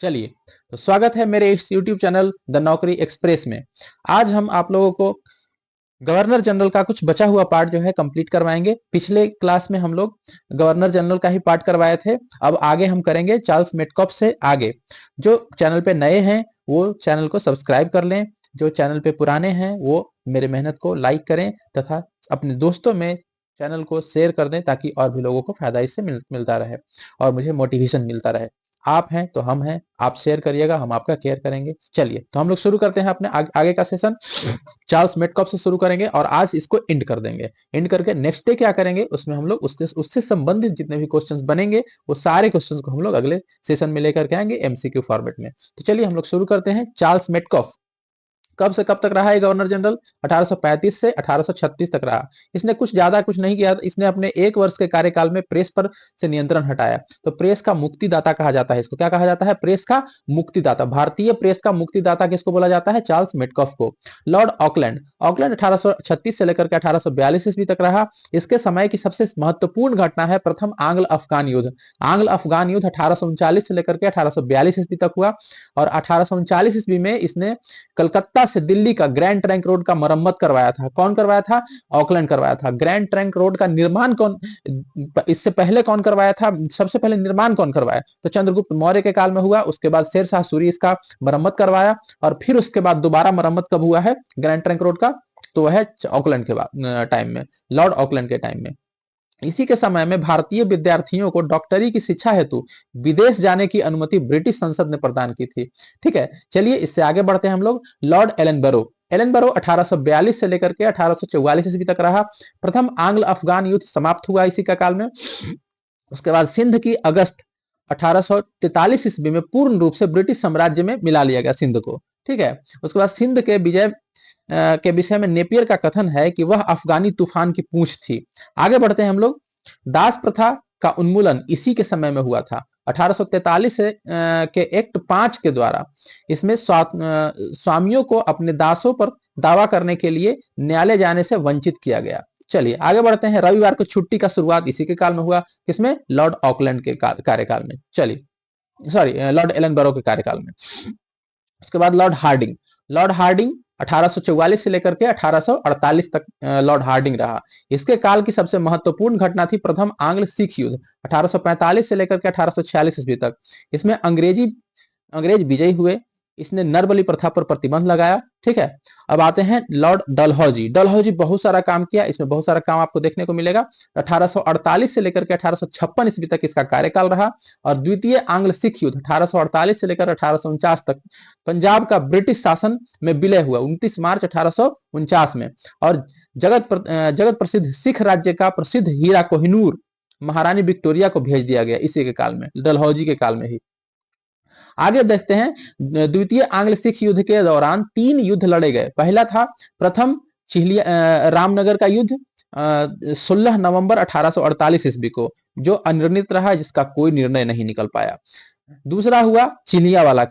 चलिए, तो स्वागत है मेरे इस YouTube चैनल द नौकरी एक्सप्रेस में। आज हम आप लोगों को गवर्नर जनरल का कुछ बचा हुआ पार्ट जो है कंप्लीट करवाएंगे। पिछले क्लास में हम लोग गवर्नर जनरल का ही पार्ट करवाए थे। अब आगे हम करेंगे चार्ल्स मेटकॉफ से आगे। जो चैनल पे नए हैं वो चैनल को सब्सक्राइब कर लें, जो चैनल पे पुराने हैं वो मेरे मेहनत को लाइक करें तथा अपने दोस्तों में चैनल को शेयर कर दें ताकि और भी लोगों को फायदा इससे मिलता रहे और मुझे मोटिवेशन मिलता रहे। आप हैं तो हम हैं, आप शेयर करिएगा, हम आपका केयर करेंगे। चलिए, तो हम लोग शुरू करते हैं अपने आगे का सेशन। चार्ल्स मेटकॉफ से शुरू करेंगे और आज इसको एंड कर देंगे। एंड करके नेक्स्ट डे क्या करेंगे, उसमें हम लोग उससे संबंधित जितने भी क्वेश्चंस बनेंगे वो सारे क्वेश्चंस को हम लोग अगले सेशन में लेकर के आएंगे एमसीक्यू फॉर्मेट में। तो चलिए हम लोग शुरू करते हैं। चार्ल्स मेटकॉफ कब से कब तक रहा है गवर्नर जनरल? 1835 से 1836 तक रहा। इसने कुछ ज्यादा कुछ नहीं किया। इसने अपने 1 वर्ष के कार्यकाल में प्रेस पर से नियंत्रण हटाया। तो प्रेस का मुक्तिदाता कहा जाता है इसको। क्या कहा जाता है? प्रेस का मुक्तिदाता। भारतीय प्रेस का मुक्तिदाता किसको बोला जाता है? चार्ल्स मेटकॉफ को। लॉर्ड ऑकलैंड 1836 से लेकर के 1842 ईस्वी तक रहा। इसके समय की सबसे महत्वपूर्ण घटना है प्रथम आंग्ल अफगान युद्ध। आंग्ल अफगान युद्ध 1839 से लेकर के 1842 ईस्वी तक हुआ और 1839 ईस्वी में इसने कलकत्ता से दिल्ली का ग्रैंड ट्रंक रोड का मरम्मत करवाया था। कौन करवाया था? ऑकलैंड करवाया था। ग्रैंड ट्रंक रोड का निर्माण कौन, इससे पहले कौन करवाया था? सबसे पहले निर्माण कौन करवाया? तो चंद्रगुप्त मौर्य के काल में हुआ। उसके बाद शेरशाह सूरी इसका मरम्मत करवाया और फिर उसके बाद दोबारा मरम्मत कब हुआ है ग्रैंड ट्रंक रोड का? तो वह है ऑकलैंड के बाद टाइम में, लॉर्ड ऑकलैंड के टाइम में। इसी के समय में भारतीय विद्यार्थियों को डॉक्टरी की शिक्षा हेतु विदेश जाने की अनुमति ब्रिटिश संसद ने प्रदान की थी। ठीक है, चलिए इससे आगे बढ़ते हैं हम लोग। लॉर्ड एलनबरो 1842 से लेकर के 1844 ईस्वी तक रहा। प्रथम आंग्ल अफगान युद्ध समाप्त हुआ इसी का काल में। उसके बाद सिंध की अगस्त 1843 ईस्वी में पूर्ण रूप से ब्रिटिश साम्राज्य में मिला लिया गया सिंध को। ठीक है, उसके बाद सिंध के विजय के विषय में नेपियर का कथन है कि वह अफगानी तूफान की पूंछ थी। आगे बढ़ते हैं हम लोग। दास प्रथा का उन्मूलन इसी के समय में हुआ था 1843 से के एक्ट 5 के द्वारा। इसमें स्वामियों को अपने दासों पर दावा करने के लिए न्यायालय जाने से वंचित किया गया। चलिए आगे बढ़ते हैं। रविवार को छुट्टी का शुरुआत इसी के काल में हुआ। किसमें? लॉर्ड ऑकलैंड के कार्यकाल में। चलिए सॉरी, लॉर्ड एलनबरो के कार्यकाल में। उसके बाद लॉर्ड हार्डिंग 1844 से लेकर के 1848 तक लॉर्ड हार्डिंग रहा। इसके काल की सबसे महत्वपूर्ण घटना थी प्रथम आंग्ल सिख युद्ध 1845 से लेकर के 1846 ईस्वी तक। इसमें अंग्रेज विजयी हुए। इसने नरबली प्रथा पर प्रतिबंध लगाया। ठीक है, अब आते हैं लॉर्ड डलहौजी बहुत सारा काम किया। इसमें बहुत सारा काम आपको देखने को मिलेगा। 1848 से लेकर के 1856 ईस्वी तक इसका कार्यकाल रहा और द्वितीय आंग्ल सिख युद्ध 1848 से लेकर 1849 तक पंजाब का ब्रिटिश शासन में विलय हुआ 29 मार्च 1849 में। और जगत प्रसिद्ध सिख राज्य का प्रसिद्ध हीरा कोहिनूर महारानी विक्टोरिया को भेज दिया गया इसी के काल में, डलहौजी के काल में ही। आगे देखते हैं। द्वितीय आंग्ल सिख युद्ध के दौरान 3 युद्ध लड़े गए। पहला था प्रथम रामनगर का युद्ध 16 नवंबर 1848 ईस्वी को, जो अनिर्णित रहा, जिसका कोई निर्णय नहीं निकल पाया। दूसरा हुआ चिलियावाला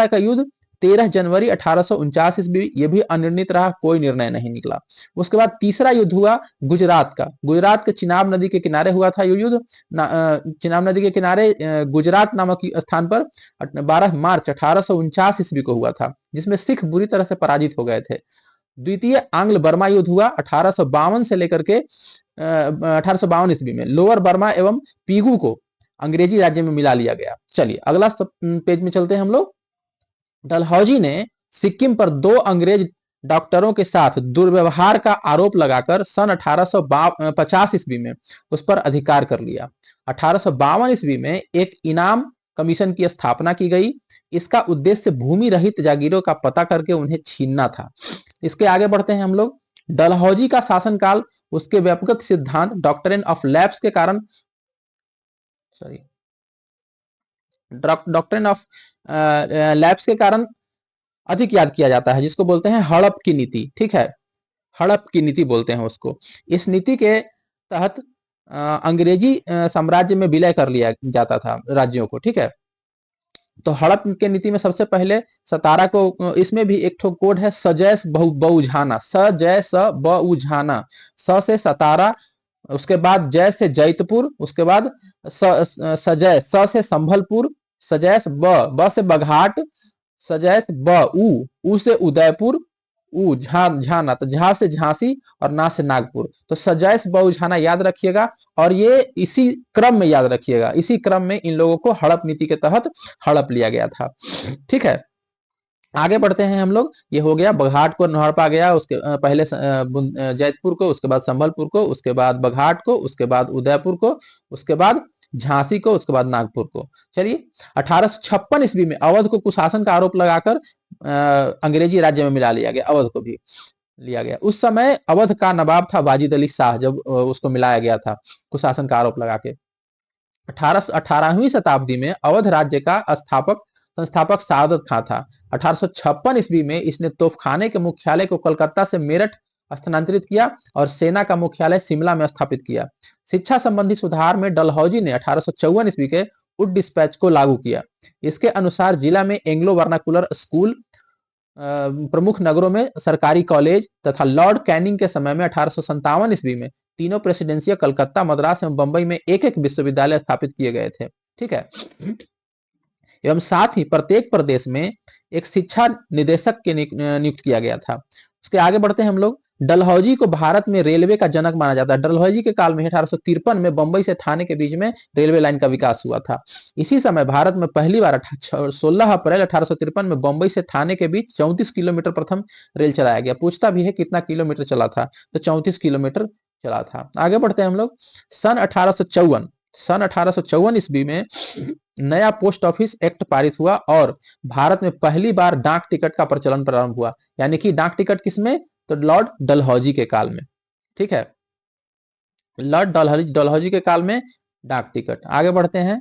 का युद्ध 13 जनवरी 1849 ईस्वी, ये भी अनिर्णित रहा, कोई निर्णय नहीं निकला। उसके बाद तीसरा युद्ध हुआ गुजरात के चिनाब नदी के किनारे हुआ था ये युद्ध। चिनाब नदी के किनारे गुजरात नामक स्थान पर 12 मार्च 1849 ईस्वी को हुआ था, जिसमें सिख बुरी तरह से पराजित हो गए थे। द्वितीय आंग्ल बर्मा युद्ध हुआ 1852 से लेकर के 1852 ईस्वी में। लोअर बर्मा एवं पीगू को अंग्रेजी राज्य में मिला लिया गया। चलिए अगला पेज में चलते हैं हम लोग। डलहौजी ने सिक्किम पर 2 अंग्रेज डॉक्टरों के साथ दुर्व्यवहार का आरोप लगाकर सन 1850 ईस्वी में उस पर अधिकार कर लिया। 1852 ईस्वी में एक इनाम कमीशन की स्थापना की गई। इसका उद्देश्य भूमि रहित जागीरों का पता करके उन्हें छीनना था। इसके आगे बढ़ते हैं हम लोग। डलहौजी का शासनकाल उसके व्यक्तिगत सिद्धांत डॉक्ट्रिन ऑफ लैप्स के कारण डॉक्ट्रिन ऑफ लैप्स के कारण अधिक याद किया जाता है, जिसको बोलते हैं हड़प की नीति। ठीक है, हड़प की नीति बोलते हैं उसको। इस नीति के तहत अंग्रेजी साम्राज्य में विलय कर लिया जाता था राज्यों को। ठीक है, तो हड़प के नीति में सबसे पहले सतारा को, इसमें भी एक ठो कोड है सजैस बहुझाना, स से सतारा, उसके बाद जय से जैतपुर, उसके बाद सजय स से संभलपुर, सजैस ब से बघाट, सजैस ब उ से उदयपुर, उ झा झाना, तो झा से झांसी और ना से नागपुर। तो सजैस ब झाना याद रखिएगा, और ये इसी क्रम में याद रखिएगा, इसी क्रम में इन लोगों को हड़प नीति के तहत हड़प लिया गया था। ठीक है, आगे बढ़ते हैं हम लोग। ये हो गया बघाट को हड़पा गया, उसके पहले जैतपुर को, उसके बाद संबलपुर को, उसके बाद बघाट को, उसके बाद उदयपुर को, उसके बाद झांसी को, उसके बाद नागपुर को। चलिए, 1856 ईस्वी में अवध को कुशासन का आरोप लगाकर अंग्रेजी राज्य में मिला लिया गया, अवध को भी लिया गया। उस समय अवध का नवाब था वाजिद अली शाह, जब उसको मिलाया गया था कुशासन का आरोप लगा के। 18वीं शताब्दी में अवध राज्य का संस्थापक सादत खां था। 1856 ईस्वी में इसने तोपखाने के मुख्यालय को कलकत्ता से मेरठ स्थानांतरित किया और सेना का मुख्यालय शिमला में स्थापित किया। शिक्षा संबंधी सुधार में डलहौजी ने 1854 ईस्वी के उड डिस्पैच को लागू किया। इसके अनुसार जिला में एंग्लो वर्नाकुलर स्कूल, प्रमुख नगरों में सरकारी कॉलेज तथा लॉर्ड कैनिंग के समय में 1857 ईस्वी में तीनों प्रेसिडेंसिया कलकत्ता, मद्रास एवं बंबई में एक एक विश्वविद्यालय स्थापित किए गए थे। ठीक है, एवं साथ ही प्रत्येक प्रदेश में एक शिक्षा निदेशक के नियुक्त किया गया था। उसके आगे बढ़ते हैं हम लोग। डलहौजी को भारत में रेलवे का जनक माना जाता है। डलहौजी के काल में 1853 में बंबई से थाने के बीच में रेलवे लाइन का विकास हुआ था। इसी समय भारत में पहली बार 16 अप्रैल 1853 में बंबई से थाने के बीच 34 किलोमीटर प्रथम रेल चलाया गया। पूछता भी है कितना किलोमीटर चला था, तो 34 किलोमीटर चला था। आगे बढ़ते हैं हम लोग। सन 1854 ईस्वी में नया पोस्ट ऑफिस एक्ट पारित हुआ और भारत में पहली बार डाक टिकट का प्रचलन प्रारंभ हुआ। यानी कि डाक टिकट किसमें, तो लॉर्ड डलहौजी के काल में। ठीक है, लॉर्ड डलहौजी के काल में डाक टिकट। आगे बढ़ते हैं।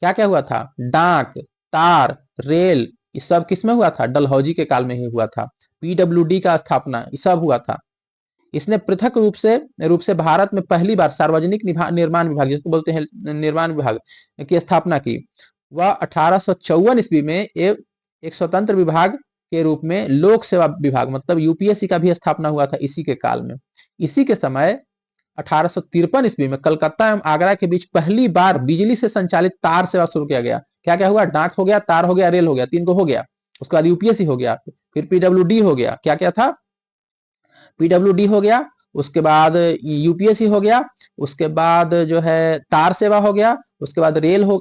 क्या क्या हुआ था, डाक, तार, रेल, ये सब किसमें हुआ था, डलहौजी के काल में ही हुआ था। पीडब्ल्यूडी का स्थापना, ये सब हुआ था। इसने पृथक रूप से भारत में पहली बार सार्वजनिक निर्माण विभाग, जिसको बोलते हैं निर्माण विभाग, की स्थापना की। वह 1854 ईस्वी में एक स्वतंत्र विभाग के रूप में लोक सेवा विभाग, मतलब यूपीएससी का भी स्थापना हुआ था इसी के काल में। इसी के समय 1853 ईस्वी में कलकत्ता एवं आगरा के बीच पहली बार बिजली से संचालित तार सेवा शुरू किया गया। क्या क्या हुआ, डाक हो गया, तार हो गया, रेल हो गया, तीन को हो गया। उसके बाद यूपीएससी हो गया, फिर पीडब्ल्यूडी हो गया। क्या क्या था, पीडब्ल्यूडी हो गया, उसके बाद यूपीएससी हो गया, उसके बाद जो है तार सेवा हो गया, उसके बाद रेल हो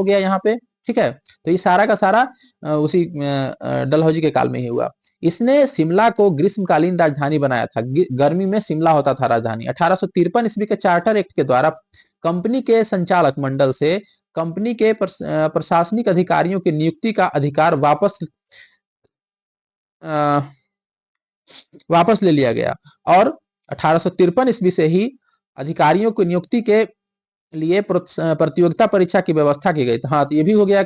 गया यहाँ पे। ठीक है, तो ये सारा का सारा उसी डलहौजी के काल में ही हुआ। इसने शिमला को ग्रीष्मकालीन राजधानी बनाया था। गर्मी में शिमला होता था राजधानी। 1853 ईस्वी के चार्टर एक्ट के द्वारा कंपनी के संचालक मंडल से कंपनी के प्रशासनिक अधिकारियों की नियुक्ति का अधिकार वापस ले लिया गया और 1853 ईस्वी से ही अधिकारियों की नियुक्ति के लिए प्रतियोगिता परीक्षा की व्यवस्था की गई। हाँ, तो ये भी हो गया।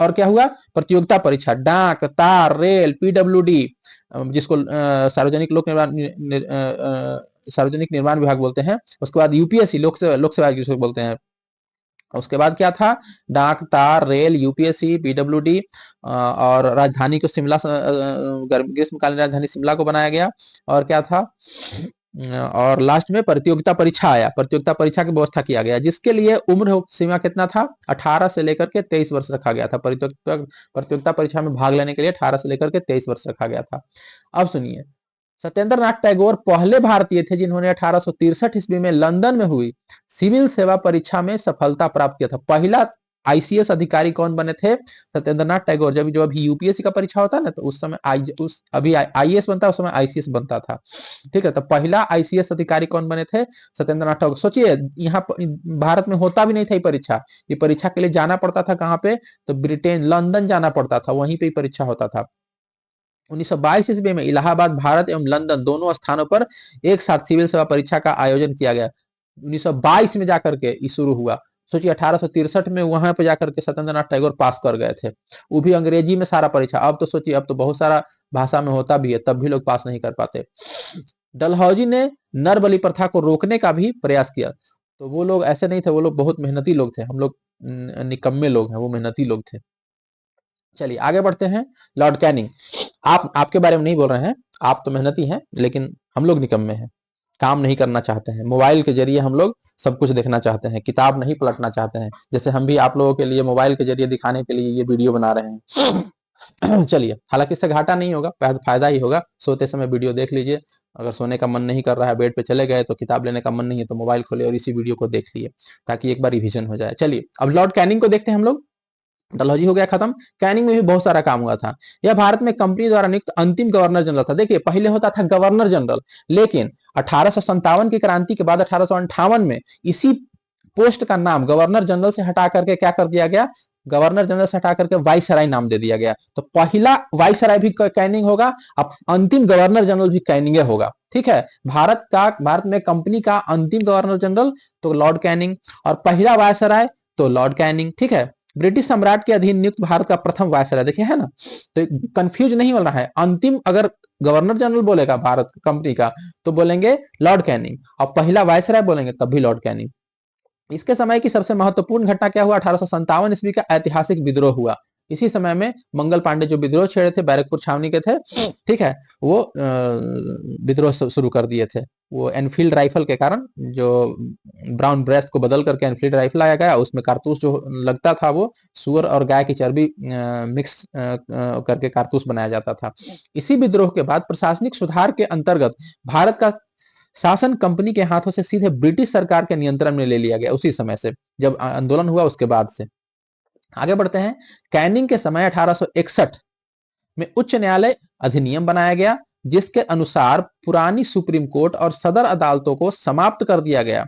और क्या हुआ, प्रतियोगिता परीक्षा, डाक, तार, रेल, पीडब्ल्यूडी, जिसको सार्वजनिक निर्माण विभाग बोलते हैं। उसके बाद यूपीएससी, लोक सेवा जिसको बोलते हैं। उसके बाद क्या था, डाक, तार, रेल, यूपीएससी, पीडब्ल्यूडी, और राजधानी को शिमला, ग्रीष्मकालीन राजधानी शिमला को बनाया गया। और क्या था, और लास्ट में प्रतियोगिता परीक्षा आया। प्रतियोगिता परीक्षा की व्यवस्था किया गया, जिसके लिए उम्र सीमा कितना था, 18 से लेकर के 23 वर्ष रखा गया था। प्रतियोगिता परीक्षा में भाग लेने के लिए 18 से लेकर के 23 वर्ष रखा गया था। अब सुनिए, सत्येंद्रनाथ टैगोर पहले भारतीय थे जिन्होंने 1863 ईस्वी में लंदन में हुई सिविल सेवा परीक्षा में सफलता प्राप्त किया था। पहला आईसीएस अधिकारी कौन बने थे, सत्येंद्रनाथ टैगोर। जब जो अभी यूपीएससी का परीक्षा होता है ना, तो उस समय अभी आईएएस बनता है, उस समय आईसीएस बनता था। ठीक है, तो पहला आईसीएस अधिकारी कौन बने थे, सत्येंद्रनाथ टैगोर। सोचिए, यहाँ भारत में होता भी नहीं था ये परीक्षा। ये परीक्षा के लिए जाना पड़ता था कहाँ पे, तो ब्रिटेन, लंदन जाना पड़ता था, वहीं पे परीक्षा होता था। 1922 ईस्वी में इलाहाबाद, भारत एवं लंदन दोनों स्थानों पर एक साथ सिविल सेवा परीक्षा का आयोजन किया गया। 1922 में जाकर के ये शुरू हुआ। सोचिए, 1863 में वहां पे जाकर के सत्येंद्रनाथ टैगोर पास कर गए थे, वो भी अंग्रेजी में सारा परीक्षा। अब तो सोचिए, अब तो बहुत सारा भाषा में होता भी है, तब भी लोग पास नहीं कर पाते। डलहौजी ने नर बलि प्रथा को रोकने का भी प्रयास किया। तो वो लोग ऐसे नहीं थे, वो लोग बहुत मेहनती लोग थे। हम लोग निकम्मे लोग हैं, वो मेहनती लोग थे। चलिए आगे बढ़ते हैं। लॉर्ड कैनिंग, आपके बारे में नहीं बोल रहे हैं, आप तो मेहनती हैं, लेकिन हम लोग निकम्मे हैं। काम नहीं करना चाहते हैं, मोबाइल के जरिए हम लोग सब कुछ देखना चाहते हैं, किताब नहीं पलटना चाहते हैं। जैसे हम भी आप लोगों के लिए मोबाइल के जरिए दिखाने के लिए ये वीडियो बना रहे हैं। चलिए, हालांकि इससे घाटा नहीं होगा, फायदा ही होगा। सोते समय वीडियो देख लीजिए, अगर सोने का मन नहीं कर रहा है, बेड पे चले गए तो किताब लेने का मन नहीं है तो मोबाइल खोले और इसी वीडियो को देख लिए, ताकि एक बार रिवीजन हो जाए। चलिए, अब लॉर्ड कैनिंग को देखते हैं हम लोग। डलहौजी हो गया खत्म। कैनिंग में भी बहुत सारा काम हुआ था। यह भारत में कंपनी द्वारा नियुक्त अंतिम गवर्नर जनरल था। देखिए, पहले होता था गवर्नर जनरल, लेकिन 1857 की क्रांति के बाद 1858 में इसी पोस्ट का नाम गवर्नर जनरल से हटा करके क्या कर दिया गया, गवर्नर जनरल से हटा करके वाइसराय नाम दे दिया गया। तो पहला वाइसराय भी कैनिंग होगा, अब अंतिम गवर्नर जनरल भी कैनिंग होगा। ठीक है, भारत में कंपनी का अंतिम गवर्नर जनरल तो लॉर्ड कैनिंग, और पहला वायसराय तो लॉर्ड कैनिंग। ठीक है, ब्रिटिश सम्राट के अधीन नियुक्त भारत का प्रथम वायसराय, देखिए है ना, तो कंफ्यूज नहीं हो रहा है। अंतिम अगर गवर्नर जनरल बोलेगा भारत कंपनी का तो बोलेंगे लॉर्ड कैनिंग, और पहला वायसराय बोलेंगे तब भी लॉर्ड कैनिंग। इसके समय की सबसे महत्वपूर्ण घटना क्या हुआ, 1857 ईस्वी का ऐतिहासिक विद्रोह हुआ। इसी समय में मंगल पांडे जो विद्रोह छेड़े थे, बैरकपुर छावनी के थे, ठीक है, वो विद्रोह शुरू कर दिए थे। वो एनफील्ड राइफल के कारण, जो ब्राउन ब्रेस्ट को बदल करके एनफील्ड राइफल आया गया, उसमें कारतूस जो लगता था वो सुअर और गाय की चर्बी मिक्स करके कारतूस बनाया जाता था। इसी विद्रोह के बाद प्रशासनिक सुधार के अंतर्गत भारत का शासन कंपनी के हाथों से सीधे ब्रिटिश सरकार के नियंत्रण में ले लिया गया। उसी समय से, जब आंदोलन हुआ उसके बाद से। आगे बढ़ते हैं। कैनिंग के समय 1861 में उच्च न्यायालय अधिनियम बनाया गया, जिसके अनुसार पुरानी सुप्रीम कोर्ट और सदर अदालतों को समाप्त कर दिया गया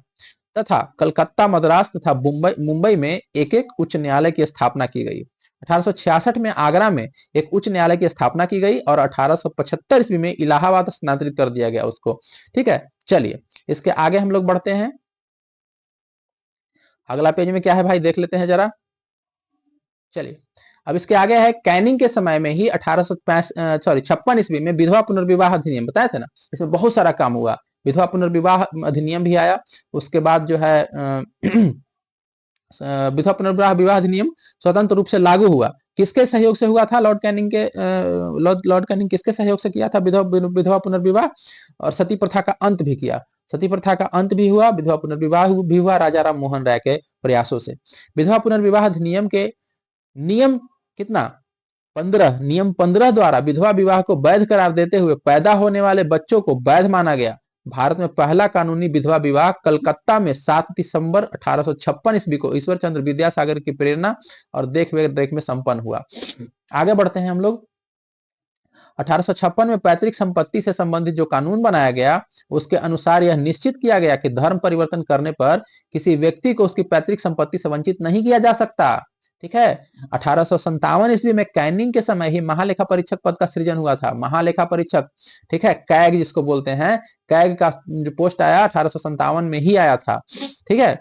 तथा कलकत्ता, मद्रास तथा मुंबई में एक एक उच्च न्यायालय की स्थापना की गई। 1866 में आगरा में एक उच्च न्यायालय की स्थापना की गई और 1875 ईस्वी में इलाहाबाद स्थानांतरित कर दिया गया उसको। ठीक है, चलिए इसके आगे हम लोग बढ़ते हैं। अगला पेज में क्या है भाई, देख लेते हैं जरा। चलिए, अब इसके आगे है, कैनिंग के समय में ही 1856 ईस्वी में विधवा पुनर्विवाह अधिनियम, बताया थे ना, इसमें बहुत सारा काम हुआ। विधवा पुनर्विवाह अधिनियम भी आया। उसके बाद जो है विधवा पुनर्विवाह अधिनियम स्वतंत्र रूप से लागू हुआ। किसके सहयोग से हुआ था, लॉर्ड कैनिंग के, लॉर्ड कैनिंग किसके सहयोग से किया था विधवा पुनर्विवाह, और सती प्रथा का अंत भी किया। सती प्रथा का अंत भी हुआ, विधवा पुनर्विवाह भी हुआ राजा राम मोहन राय के प्रयासों से। विधवा पुनर्विवाह अधिनियम के नियम कितना, 15, नियम 15 द्वारा विधवा विवाह को वैध करार देते हुए पैदा होने वाले बच्चों को वैध माना गया। भारत में पहला कानूनी विधवा विवाह कलकत्ता में 7 दिसंबर 1856 ईस्वी को ईश्वर चंद्र विद्यासागर की प्रेरणा और देख रेख में संपन्न हुआ। आगे बढ़ते हैं हम लोग। 1856 में पैतृक संपत्ति से संबंधित जो कानून बनाया गया, उसके अनुसार यह निश्चित किया गया कि धर्म परिवर्तन करने पर किसी व्यक्ति को उसकी पैतृक संपत्ति से वंचित नहीं किया जा सकता। ठीक है, 1857 ईस्वी में कैनिंग के समय ही महालेखा परीक्षक पद का सृजन हुआ था। महालेखा परीक्षक, ठीक है, कैग जिसको बोलते हैं, कैग का जो पोस्ट आया 1857 में ही आया था। ठीक है,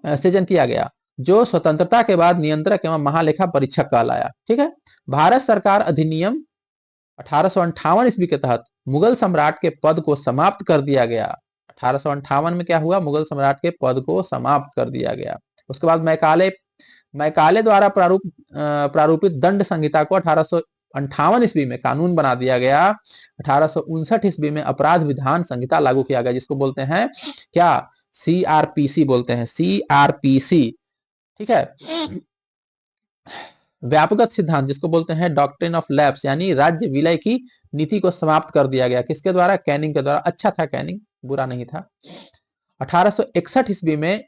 सृजन किया गया, जो स्वतंत्रता के बाद नियंत्रक एवं महालेखा परीक्षक कहलाया। ठीक है, भारत सरकार अधिनियम 1858 ईस्वी के तहत मुगल सम्राट के पद को समाप्त कर दिया गया। 1858 में क्या हुआ, मुगल सम्राट के पद को समाप्त कर दिया गया। उसके बाद मैकाले द्वारा प्रारूपित दंड संहिता को 1858 ईस्वी में कानून बना दिया गया। 1859 ईस्वी में अपराध विधान संहिता लागू किया गया, जिसको बोलते हैं क्या, सीआरपीसी बोलते हैं, सीआरपीसी। ठीक है, व्यापक सिद्धांत जिसको बोलते हैं डॉक्ट्रिन ऑफ लैप्स, यानी राज्य विलय की नीति को समाप्त कर दिया गया। किसके द्वारा, कैनिंग के द्वारा। अच्छा था कैनिंग, बुरा नहीं था। 1861 ईस्वी में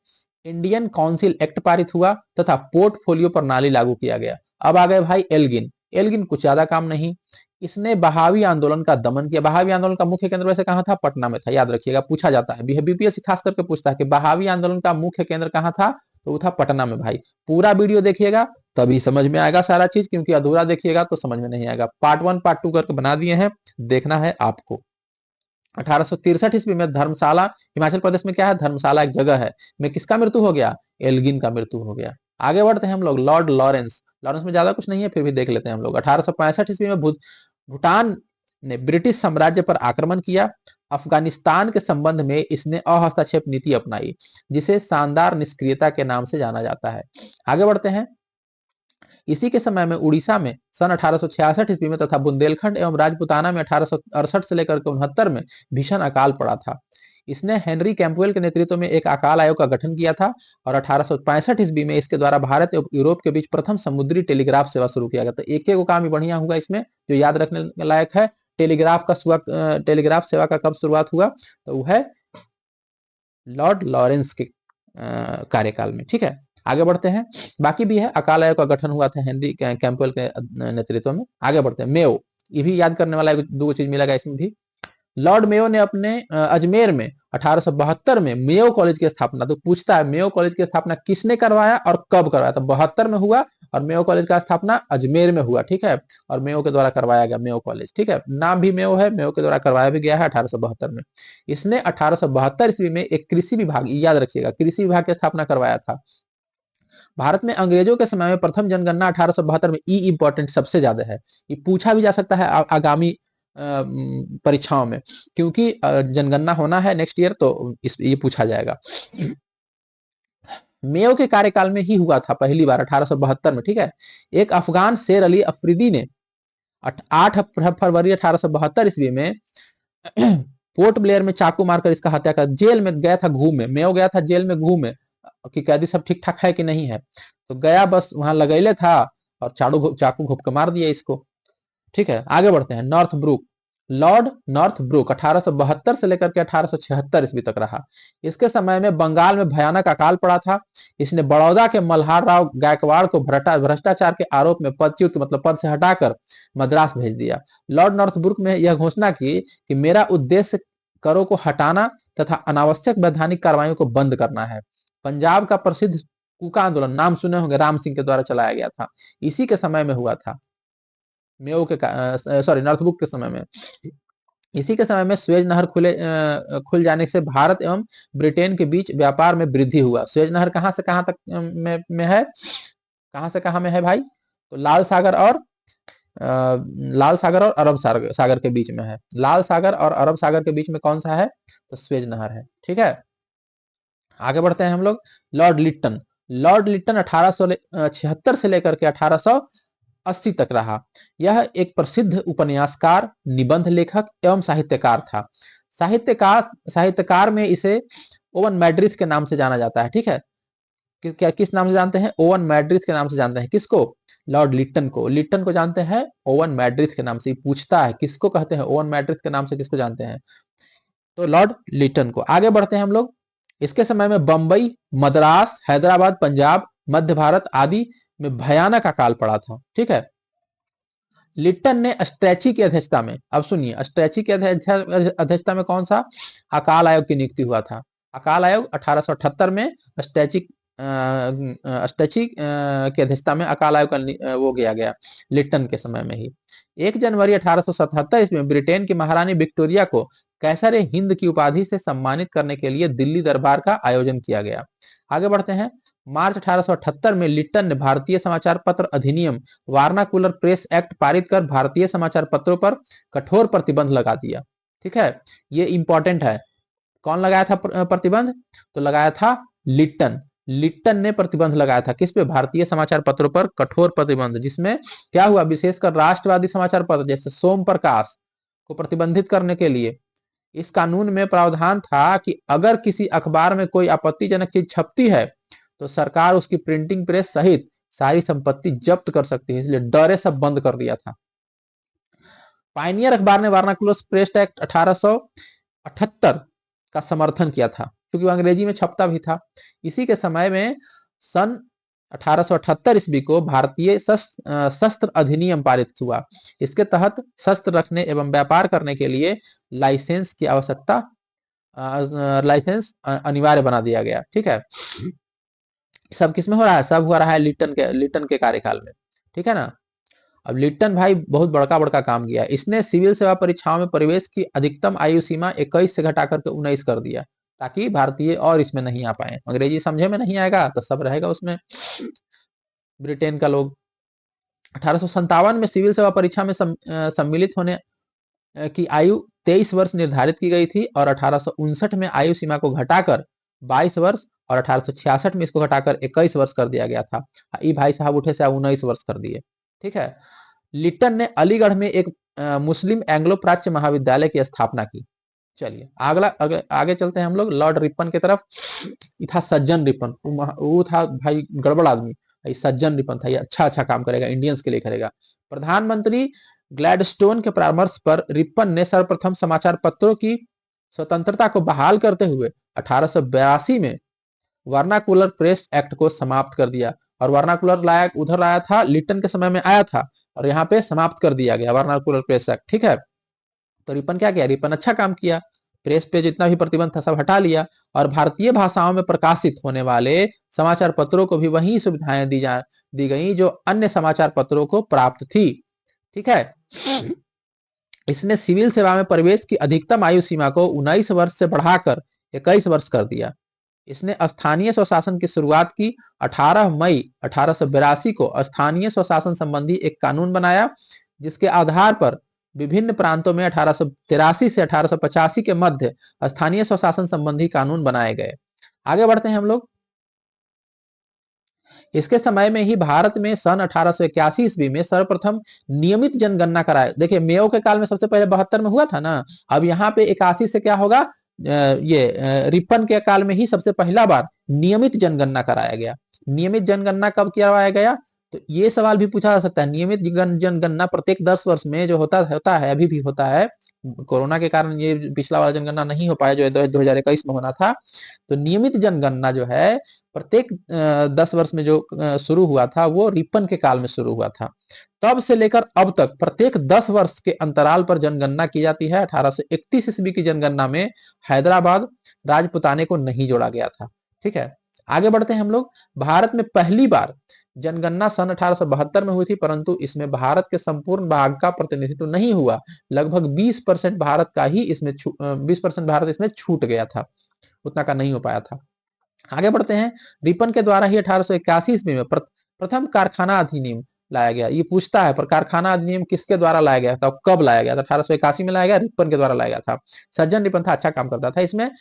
इंडियन काउंसिल एक्ट पारित हुआ तथा पोर्टफोलियो प्रणाली लागू किया गया। अब आ गए भाई एल्गिन। एल्गिन कुछ ज्यादा काम नहीं, इसने बहावी आंदोलन का दमन किया। बहावी आंदोलन का मुख्य केंद्र वैसे कहां था, पटना में था, याद रखिएगा, पूछा जाता है, बीपीएससी खास करके पूछता है कि बहावी आंदोलन का मुख्य केंद्र कहां था, तो वो था पटना में। भाई पूरा वीडियो देखिएगा तभी समझ में आएगा सारा चीज, क्योंकि अधूरा देखिएगा तो समझ में नहीं आएगा। पार्ट 1 पार्ट 2 करके बना दिए हैं, देखना है आपको। 1863 ईस्वी में धर्मशाला, हिमाचल प्रदेश में क्या है, धर्मशाला एक जगह है, में किसका मृत्यु हो गया, एल्गिन का मृत्यु हो गया। आगे बढ़ते हैं हम लोग। लॉर्ड लॉरेंस, लॉरेंस में ज्यादा कुछ नहीं है, फिर भी देख लेते हैं हम लोग। 1865 ईस्वी में भूटान ने ब्रिटिश साम्राज्य पर आक्रमण किया। अफगानिस्तान के संबंध में इसने अहस्तक्षेप नीति अपनाई, जिसे शानदार निष्क्रियता के नाम से जाना जाता है। आगे बढ़ते हैं। इसी के समय में उड़ीसा में सन 1866 ईस्वी में तथा बुंदेलखंड एवं राजपुताना में 1868 से लेकर के 69 में भीषण अकाल पड़ा था। इसने हेनरी कैंपवेल के नेतृत्व में एक अकाल आयोग का गठन किया था और 1865 ईस्वी में इसके द्वारा भारत एवं यूरोप के बीच प्रथम समुद्री टेलीग्राफ सेवा शुरू किया गया था। एक एक काम ही बढ़िया होगा इसमें जो याद रखने लायक है। टेलीग्राफ सेवा का कब शुरुआत हुआ, तो वो है लॉर्ड लॉरेंस के कार्यकाल में। ठीक है, आगे बढ़ते हैं। बाकी भी है, अकाल आयोग का गठन हुआ था हेनरी कैंपवेल के नेतृत्व में। आगे बढ़ते हैं। मेयो, ये भी याद करने वाला दो चीज मिलेगा इसमें भी। लॉर्ड मेयो ने अपने अजमेर में 1872 में मेयो कॉलेज की स्थापना, तो पूछता है मेयो कॉलेज की स्थापना किसने करवाया और कब करवाया, तो 72 में हुआ और मेयो कॉलेज का स्थापना अजमेर में हुआ। ठीक है, और मेयो के द्वारा करवाया गया मेयो कॉलेज। ठीक है, नाम भी मेयो है, मेयो के द्वारा करवाया भी गया है 1872 में। इसने 1872 ईस्वी में एक कृषि विभाग, याद रखिएगा, कृषि विभाग की स्थापना करवाया था। भारत में अंग्रेजों के समय में प्रथम जनगणना 1872 में इंपॉर्टेंट सबसे ज्यादा है, ये पूछा भी जा सकता है आगामी परीक्षाओं में, क्योंकि जनगणना होना है नेक्स्ट ईयर, तो ये पूछा जाएगा। मेयो के कार्यकाल में ही हुआ था पहली बार 1872 में। ठीक है, एक अफगान शेर अली अफरीदी ने 8 फरवरी 1872 ईस्वी में पोर्ट ब्लेयर में चाकू मारकर इसका हत्या कर, जेल में गया था घूमे, मेयो गया था जेल में घूमे कि कैदी सब ठीक ठाक है कि नहीं है, तो गया बस वहां लगैले था और चाकू घोप के मार दिया इसको। ठीक है, आगे बढ़ते हैं। Northbrook, Lord Northbrook 1872 से लेकर के 1876 ईस्वी तक रहा। इसके समय में बंगाल में भयानक अकाल पड़ा था। इसने बड़ौदा के मल्हार राव गायकवाड़ को भ्रष्टाचार के आरोप में पदच्युत, मतलब पद से हटाकर मद्रास भेज दिया। लॉर्ड नॉर्थ ब्रुक ने यह घोषणा की कि मेरा उद्देश्य करों को हटाना तथा अनावश्यक वैधानिक कार्रवाइयों को बंद करना है। पंजाब का प्रसिद्ध कूका आंदोलन, नाम सुने होंगे, राम सिंह के द्वारा चलाया गया था, इसी के समय में हुआ था, मेयो के सॉरी नॉर्थबुक के समय में। इसी के समय में स्वेज नहर खुल जाने से भारत एवं ब्रिटेन के बीच व्यापार में वृद्धि हुआ। स्वेज नहर कहां से कहां तक में है, कहां से कहां में है भाई, तो लाल सागर और अरब सागर के बीच में है। लाल सागर और अरब सागर के बीच में कौन सा है, तो स्वेज नहर है। ठीक है, आगे बढ़ते हैं हम लोग। लॉर्ड लिट्टन, लॉर्ड लिट्टन 1876 से लेकर के 1880 तक रहा। यह एक प्रसिद्ध उपन्यासकार, निबंध लेखक एवं साहित्यकार था। साहित्यकार में इसे ओवन मैड्रिथ के नाम से जाना जाता है। ठीक है, किस नाम से जानते हैं, ओवन मैड्रिथ के नाम से जानते हैं। किसको, लॉर्ड लिट्टन को। लिट्टन को जानते हैं ओवन मैड्रिथ के नाम से, पूछता है किसको कहते हैं, ओवन मैड्रिथ के नाम से किसको जानते हैं, तो लॉर्ड लिट्टन को। आगे बढ़ते हैं हम लोग। इसके समय में बंबई, मद्रास, हैदराबाद, पंजाब, मध्य भारत आदि में भयानक अकाल पड़ा था। ठीक है, लिट्टन ने स्ट्रेची की अध्यक्षता में, अब सुनिए, स्ट्रेची की अध्यक्षता में कौन सा अकाल आयोग की नियुक्ति हुआ था। अकाल आयोग 1878 में स्ट्रेची की अध्यक्षता में अकाल आयोग का वो किया गया लिट्टन के समय में ही। 1 जनवरी 1877 में ब्रिटेन की महारानी विक्टोरिया को कैसर हिंद की उपाधि से सम्मानित करने के लिए दिल्ली दरबार का आयोजन किया गया। आगे बढ़ते हैं। मार्च 1878 में लिट्टन ने भारतीय समाचार पत्र अधिनियम, वार्नाकुलर प्रेस एक्ट पारित कर भारतीय समाचार पत्रों पर कठोर प्रतिबंध लगा दिया। ठीक है, ये इंपॉर्टेंट है। कौन लगाया था प्रतिबंध, तो लगाया था लिट्टन। लिट्टन ने प्रतिबंध लगाया था किस पे, भारतीय समाचार पत्रों पर कठोर प्रतिबंध, जिसमें क्या हुआ, विशेषकर राष्ट्रवादी समाचार पत्र जैसे सोम प्रकाश को प्रतिबंधित करने के लिए इस कानून में प्रावधान था कि अगर किसी अखबार में कोई आपत्तिजनक चीज छपती है तो सरकार उसकी प्रिंटिंग प्रेस सहित सारी संपत्ति जब्त कर सकती है, इसलिए डरे सब बंद कर दिया था। पायनियर अखबार ने वार्नाकुलर प्रेस एक्ट 1878 का समर्थन किया था क्योंकि वो अंग्रेजी में छपता भी था। इसी के समय में सन 1878 ईस्वी को भारतीय शस्त्र अधिनियम पारित हुआ। इसके तहत शस्त्र रखने एवं व्यापार करने के लिए लाइसेंस की आवश्यकता, लाइसेंस अनिवार्य बना दिया गया। ठीक है, सब किसमें हो रहा है, सब हो रहा है लिट्टन के कार्यकाल में। ठीक है ना। अब लिट्टन भाई बहुत बड़का काम किया। इसने सिविल सेवा परीक्षाओं में प्रवेश की अधिकतम आयु सीमा 21 से घटा करके 19 कर दिया ताकि भारतीय और इसमें नहीं आ पाए। अंग्रेजी समझे में नहीं आएगा तो सब रहेगा उसमें ब्रिटेन का लोग। 1857 में सिविल सेवा परीक्षा में सम्मिलित होने की आयु 23 वर्ष निर्धारित की गई थी और 1859 में आयु सीमा को घटाकर 22 वर्ष और 1866 में इसको घटाकर 21 वर्ष कर दिया गया था। ये भाई साहब उठे से 19 वर्ष कर दिए। ठीक है। लिट्टन ने अलीगढ़ में एक मुस्लिम एंग्लो प्राच्य महाविद्यालय की स्थापना की। चलिए आगे चलते हैं हम लोग लॉर्ड रिपन की तरफ। ये था सज्जन रिपन, वो था भाई गड़बड़ आदमी। ये सज्जन रिपन था, ये अच्छा काम करेगा, इंडियंस के लिए करेगा। प्रधानमंत्री ग्लैडस्टोन के परामर्श पर रिपन ने सर्वप्रथम समाचार पत्रों की स्वतंत्रता को बहाल करते हुए 1882 में वर्नाकुलर प्रेस एक्ट को समाप्त कर दिया। और वर्नाकुलर उधर आया था, लिट्टन के समय में आया था, और यहाँ पे समाप्त कर दिया गया वर्नाकुलर प्रेस एक्ट। ठीक है। तो रिपन क्या किया, रिपन अच्छा काम किया, प्रेस पे जितना भी प्रतिबंध था सब हटा लिया, और भारतीय भाषाओं में प्रकाशित होने वाले समाचार पत्रों को भी वही सुविधाएं दी गई जो अन्य समाचार पत्रों को प्राप्त थी। ठीक है। इसने सिविल सेवा में प्रवेश की अधिकतम आयु सीमा को 19 वर्ष से बढ़ाकर 21 वर्ष कर दिया। इसने स्थानीय स्वशासन की शुरुआत की। 18 मई 1882 को स्थानीय स्वशासन संबंधी एक कानून बनाया, जिसके आधार पर विभिन्न प्रांतों में 1883 से 1885 के मध्य स्थानीय स्वशासन संबंधी कानून बनाए गए। आगे बढ़ते हैं हम लोग। इसके समय में ही भारत में सन 1881 ईस्वी में सर्वप्रथम नियमित जनगणना कराया। देखिए मेयो के काल में सबसे पहले 72 में हुआ था ना, अब यहाँ पे 81 से क्या होगा, रिपन के काल में ही सबसे पहला बार नियमित जनगणना कराया गया। नियमित जनगणना कब करवाया गया, तो ये सवाल भी पूछा जा सकता है। नियमित जनगणना प्रत्येक 10 वर्ष में जो होता है, अभी भी होता है। कोरोना के कारण ये पिछला वाला जनगणना नहीं हो पाया जो 2021 में होना था। तो नियमित जनगणना जो है प्रत्येक 10 वर्ष में जो शुरू हुआ था वो रिपन के काल में शुरू हुआ था। तब से लेकर अब तक प्रत्येक 10 वर्ष के अंतराल पर जनगणना की जाती है। 1831 ईस्वी की जनगणना में हैदराबाद राजपुताने को नहीं जोड़ा गया था। ठीक है। आगे बढ़ते हैं हम लोग। भारत में पहली बार जनगणना सन 1872 में हुई थी, परंतु इसमें भारत के संपूर्ण भाग का प्रतिनिधित्व नहीं हुआ। लगभग 20% भारत का ही इसमें 20% भारत इसमें छूट गया था, उतना का नहीं हो पाया था। आगे बढ़ते हैं। रिपन के द्वारा ही 1881 ईस्वी में प्रथम कारखाना अधिनियम लाया गया। ये पूछता है पर कारखाना अधिनियम किसके द्वारा लाया गया था, कब लाया गया था? 1881 में लाया गया, रिपन के द्वारा लाया गया था। सज्जन रिपन था, अच्छा काम करता था। इसमें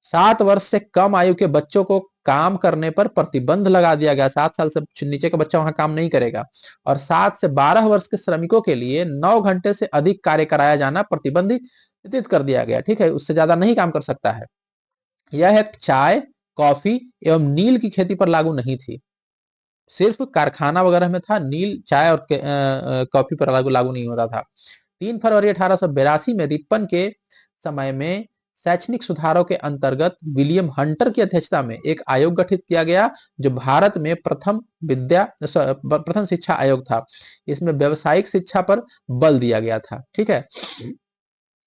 7 वर्ष से कम आयु के बच्चों को काम करने पर प्रतिबंध लगा दिया गया। 7 साल से नीचे का बच्चा वहां काम नहीं करेगा। और 7 से 12 वर्ष के श्रमिकों के लिए 9 घंटे से अधिक कार्य कराया जाना प्रतिबंधित कर दिया गया। ठीक है, उससे ज्यादा नहीं काम कर सकता है। यह एक चाय, कॉफी एवं नील की खेती पर लागू नहीं थी, सिर्फ कारखाना वगैरह में था। नील, चाय और कॉफी पर लागू नहीं होता था। 3 फरवरी 1882 में रिपन के समय में शैक्षणिक सुधारों के अंतर्गत विलियम हंटर की अध्यक्षता में एक आयोग गठित किया गया, जो भारत में प्रथम शिक्षा आयोग था। इसमें व्यावसायिक शिक्षा पर बल दिया गया था। ठीक है।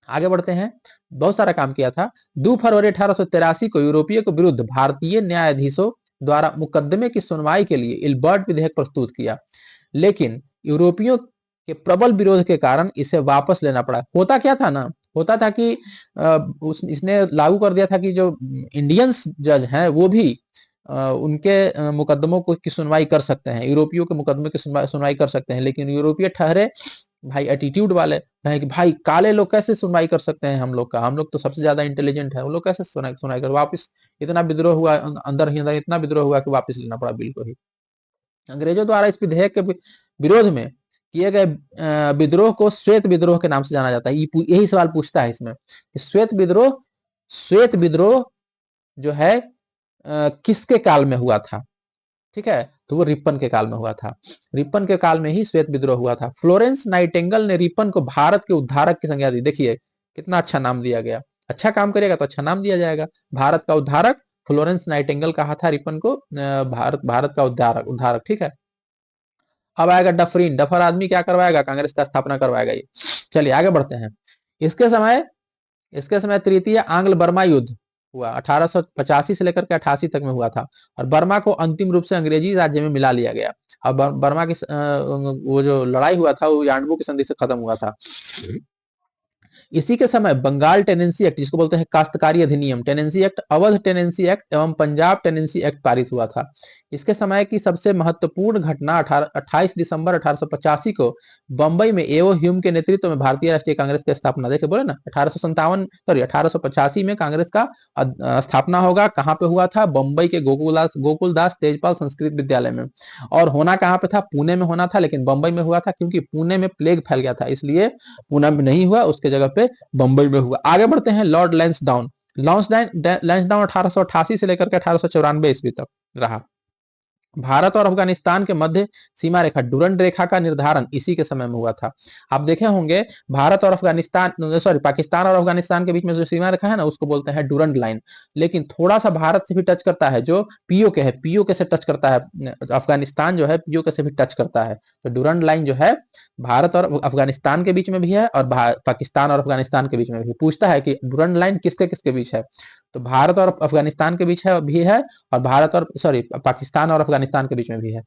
आगे बढ़ते हैं। बहुत सारा काम किया था। 2 फरवरी 1883 को यूरोपीय के विरुद्ध भारतीय न्यायाधीशों द्वारा मुकदमे की सुनवाई के लिए इल्बर्ट विधेयक प्रस्तुत किया, लेकिन यूरोपियों के प्रबल विरोध के कारण इसे वापस लेना पड़ा। होता क्या था ना, होता था कि इसने लागू कर दिया था कि जो इंडियंस जज हैं वो भी उनके मुकदमों की सुनवाई कर सकते हैं, यूरोपियों के मुकदमे की सुनवाई कर सकते हैं। लेकिन यूरोपीय ठहरे भाई एटीट्यूड वाले, कि भाई काले लोग कैसे सुनवाई कर सकते हैं हम लोग का, हम लोग तो सबसे ज्यादा इंटेलिजेंट है, वो लोग कैसे सुनवाई कर। वापस इतना विद्रोह हुआ, अंदर ही अंदर इतना विद्रोह हुआ कि वापस लेना पड़ा बिल को ही। अंग्रेजों द्वारा इस विधेयक के विरोध में किए गए विद्रोह को श्वेत विद्रोह के नाम से जाना जाता है। यही सवाल पूछता है इसमें कि श्वेत विद्रोह जो है किसके काल में हुआ था। ठीक है, तो वो रिपन के काल में हुआ था। रिपन के काल में ही श्वेत विद्रोह हुआ था। फ्लोरेंस नाइटिंगेल ने रिपन को भारत के उद्धारक की संज्ञा दी। देखिए कितना अच्छा नाम दिया गया, अच्छा काम करेगा तो अच्छा नाम दिया जाएगा। भारत का उद्धारक फ्लोरेंस नाइटिंगेल कहा था रिपन को भारत का उद्धारक। ठीक है। अब आएगा डफरीन। डफर आदमी क्या करवाएगा, कांग्रेस का स्थापना करवाएगा ये। चलिए आगे बढ़ते हैं। इसके समय तृतीय आंग्ल बर्मा युद्ध हुआ, 1885 से लेकर के 88 तक में हुआ था। और बर्मा को अंतिम रूप से अंग्रेजी राज्य में मिला लिया गया। और बर्मा की वो जो लड़ाई हुआ था वो यांडबू की संधि से खत्म हुआ था। इसी के समय बंगाल टेनेंसी एक्ट, जिसको बोलते हैं काश्तकारी अधिनियम, tenancy act, Awadh tenancy act एवं पंजाब टेनेंसी एक्ट पारित हुआ था। इसके समय की सबसे महत्वपूर्ण घटना 28 दिसंबर 1885 को बंबई में एओ ह्यूम के नेतृत्व में भारतीय राष्ट्रीय कांग्रेस की स्थापना, देखे बोले ना 1885 में कांग्रेस का स्थापना होगा। कहाँ पे हुआ था? बंबई के गोकुलदास तेजपाल संस्कृत विद्यालय में। और होना कहाँ पे था? पुणे में होना था, लेकिन बंबई में हुआ था क्योंकि पुणे में प्लेग फैल गया था, इसलिए पुणे में नहीं हुआ, उसके जगह पे बंबई में हुआ। आगे बढ़ते हैं। लॉर्ड लैंसडाउन। लैंसडाउन 1888 से लेकर के 1894 ईस्वी तक रहा। भारत और अफगानिस्तान के मध्य सीमा रेखा डुरंड रेखा का निर्धारण इसी के समय में हुआ था। आप देखे होंगे भारत और अफगानिस्तान, सॉरी, पाकिस्तान और अफगानिस्तान के बीच में जो सीमा रेखा है ना, उसको बोलते हैं डुरंड लाइन। लेकिन थोड़ा सा भारत से भी टच करता है, जो पीओके है, पीओके से टच करता है। अफगानिस्तान जो है पीओके से भी टच करता है। तो डुरंड लाइन जो है भारत और अफगानिस्तान के बीच में भी है और पाकिस्तान और अफगानिस्तान के बीच में भी। पूछता है कि डुरंड लाइन किसके किसके बीच है, तो भारत और अफगानिस्तान के बीच है भी है, और भारत और सॉरी पाकिस्तान और अफगानिस्तान के बीच में भी है।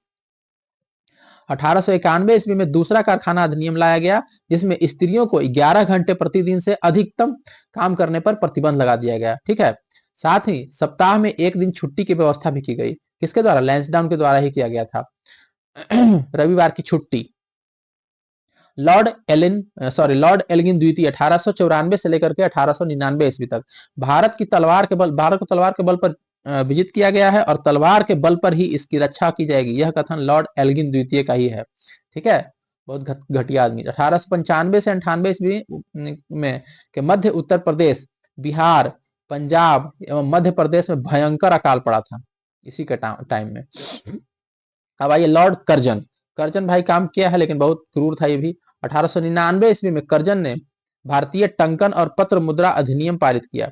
1891 ईस्वी में दूसरा कारखाना अधिनियम लाया गया, जिसमें स्त्रियों को 11 घंटे प्रतिदिन से अधिकतम काम करने पर प्रतिबंध लगा दिया गया। ठीक है। साथ ही सप्ताह में एक दिन छुट्टी की व्यवस्था भी की गई। किसके द्वारा? लैंसडाउन के द्वारा ही किया गया था। रविवार की छुट्टी। लॉर्ड एल्गिन द्वितीय 1894 से लेकर के 1899 ईस्वी तक भारत की तलवार को तलवार के बल पर विजित किया गया है, और तलवार के बल पर ही इसकी रक्षा की जाएगी, यह कथन लॉर्ड एल्गिन द्वितीय का ही है। ठीक है। बहुत घटिया आदमी। 1895 से 98 ईस्वी में के मध्य उत्तर प्रदेश, बिहार, पंजाब एवं मध्य प्रदेश में भयंकर अकाल पड़ा था इसी के टाइम में। अब आइए लॉर्ड कर्जन। कर्जन भाई काम किया है, लेकिन बहुत क्रूर था ये भी। 1899 ईस्वी में कर्जन ने भारतीय टंकन और पत्र मुद्रा अधिनियम पारित किया।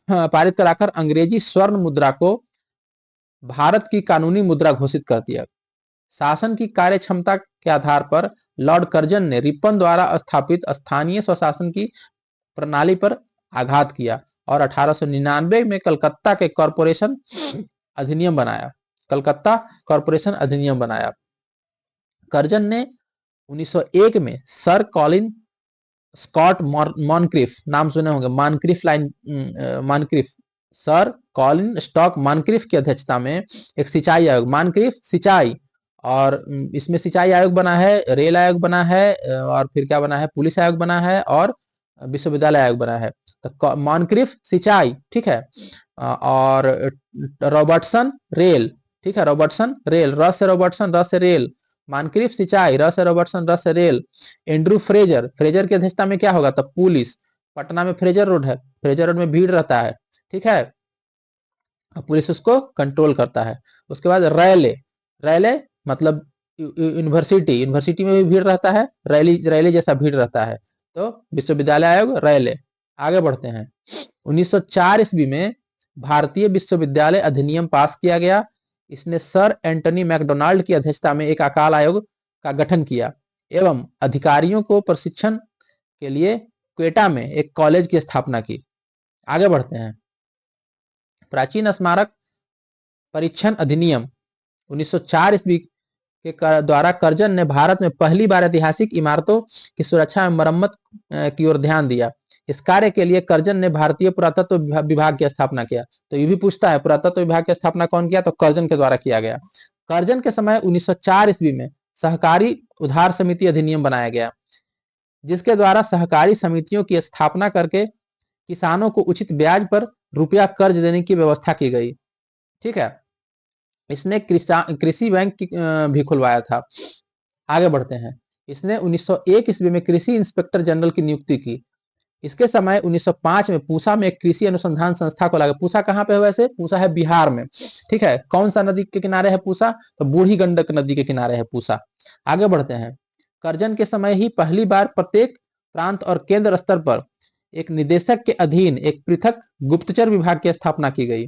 पारित कराकर अंग्रेजी स्वर्ण मुद्रा को भारत की कानूनी मुद्रा घोषित कर दिया। शासन की कार्य क्षमता के आधार पर लॉर्ड कर्जन ने रिपन द्वारा स्थापित स्थानीय स्वशासन की प्रणाली पर आघात किया और 1899 में कलकत्ता के कॉरपोरेशन अधिनियम बनाया। कलकत्ता कॉरपोरेशन अधिनियम बनाया। कर्जन ने 1901 में सर कॉलिन स्कॉट मॉनक्रिफ, नाम सुने होंगे, मानक्रिफ, सर कॉलिन स्टॉक मानक्रिफ की अध्यक्षता में एक सिंचाई आयोग, मानक्रिफ सिंचाई, और इसमें सिंचाई आयोग बना है, रेल आयोग बना है, और फिर क्या बना है? पुलिस आयोग बना है और विश्वविद्यालय आयोग बना है। तो मॉनक्रिफ सिंचाई, ठीक है, और रॉबर्टसन रेल, ठीक है, रॉबर्टसन रेल, रस से रॉबर्टसन, रस से रेल, मानक्रिफ सिंचाई, रस से रॉबर्टसन, रस से रेल। एंड्रू फ्रेजर, फ्रेजर की अध्यक्षता में क्या होगा? तब पुलिस। पटना में फ्रेजर रोड है, फ्रेजर रोड में भीड़ रहता है, ठीक है, पुलिस उसको कंट्रोल करता है। उसके बाद रैले, रैले मतलब यूनिवर्सिटी, यूनिवर्सिटी में भी भीड़ रहता है, रैली रैली जैसा भीड़ रहता है। तो विश्वविद्यालय आयोग, रैले। आगे बढ़ते हैं। 1904 ईस्वी में भारतीय विश्वविद्यालय अधिनियम पास किया गया। इसने सर एंटनी मैकडोनाल्ड की अध्यक्षता में एक अकाल आयोग का गठन किया एवं अधिकारियों को प्रशिक्षण के लिए क्वेटा में एक कॉलेज की स्थापना की। आगे बढ़ते हैं। प्राचीन स्मारक परीक्षण अधिनियम 1904 ईस्वी के द्वारा कर्जन ने भारत में पहली बार ऐतिहासिक इमारतों की सुरक्षा एवं मरम्मत की ओर ध्यान दिया। इस कार्य के लिए कर्जन ने भारतीय पुरातत्व विभाग की स्थापना किया। तो ये भी पूछता है पुरातत्व विभाग की स्थापना कौन किया? तो कर्जन के द्वारा किया गया। कर्जन के समय 1904 ईस्वी में सहकारी उधार समिति अधिनियम बनाया गया, जिसके द्वारा सहकारी समितियों की स्थापना करके किसानों को उचित ब्याज पर रुपया कर्ज देने की व्यवस्था की गई। ठीक है। इसने कृषि बैंक भी खुलवाया था। आगे बढ़ते हैं। इसने 1901 ईस्वी में कृषि इंस्पेक्टर जनरल की नियुक्ति की। इसके समय 1905 में पूसा में एक कृषि अनुसंधान संस्था को लगा। पूसा कहाँ पे है? वैसे पूसा है बिहार में। ठीक है। कौन सा नदी के किनारे है पूसा? तो बूढ़ी गंडक नदी के किनारे है पूसा। आगे बढ़ते हैं। कर्जन के समय ही पहली बार प्रत्येक प्रांत और केंद्र स्तर पर एक निदेशक के अधीन एक पृथक गुप्तचर विभाग की स्थापना की गई।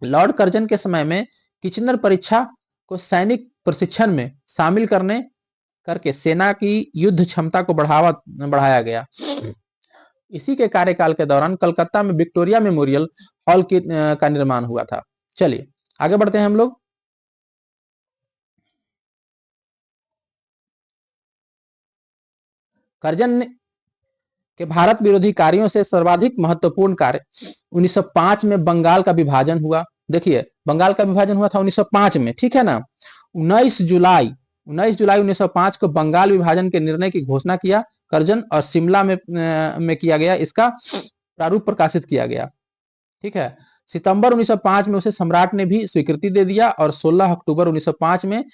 लॉर्ड कर्जन के समय में किचनर परीक्षा को सैनिक प्रशिक्षण में शामिल करके सेना की युद्ध क्षमता को बढ़ाया गया। इसी के कार्यकाल के दौरान कलकत्ता में विक्टोरिया मेमोरियल हॉल का निर्माण हुआ था। चलिए आगे बढ़ते हैं हम लोग। कर्जन कि भारत विरोधी कार्यों से सर्वाधिक महत्वपूर्ण कार्य 1905 में बंगाल का विभाजन हुआ। देखिए, बंगाल का विभाजन हुआ था 1905 में, ठीक है ना। 19 जुलाई 1905 को बंगाल विभाजन के निर्णय की घोषणा किया करजन और शिमला में किया गया। इसका प्रारूप प्रकाशित किया गया, ठीक है। सितंबर 1905 में उसे सम्राट ने भी स्वीकृति दे दिया और 16 अक्टूबर 1905 में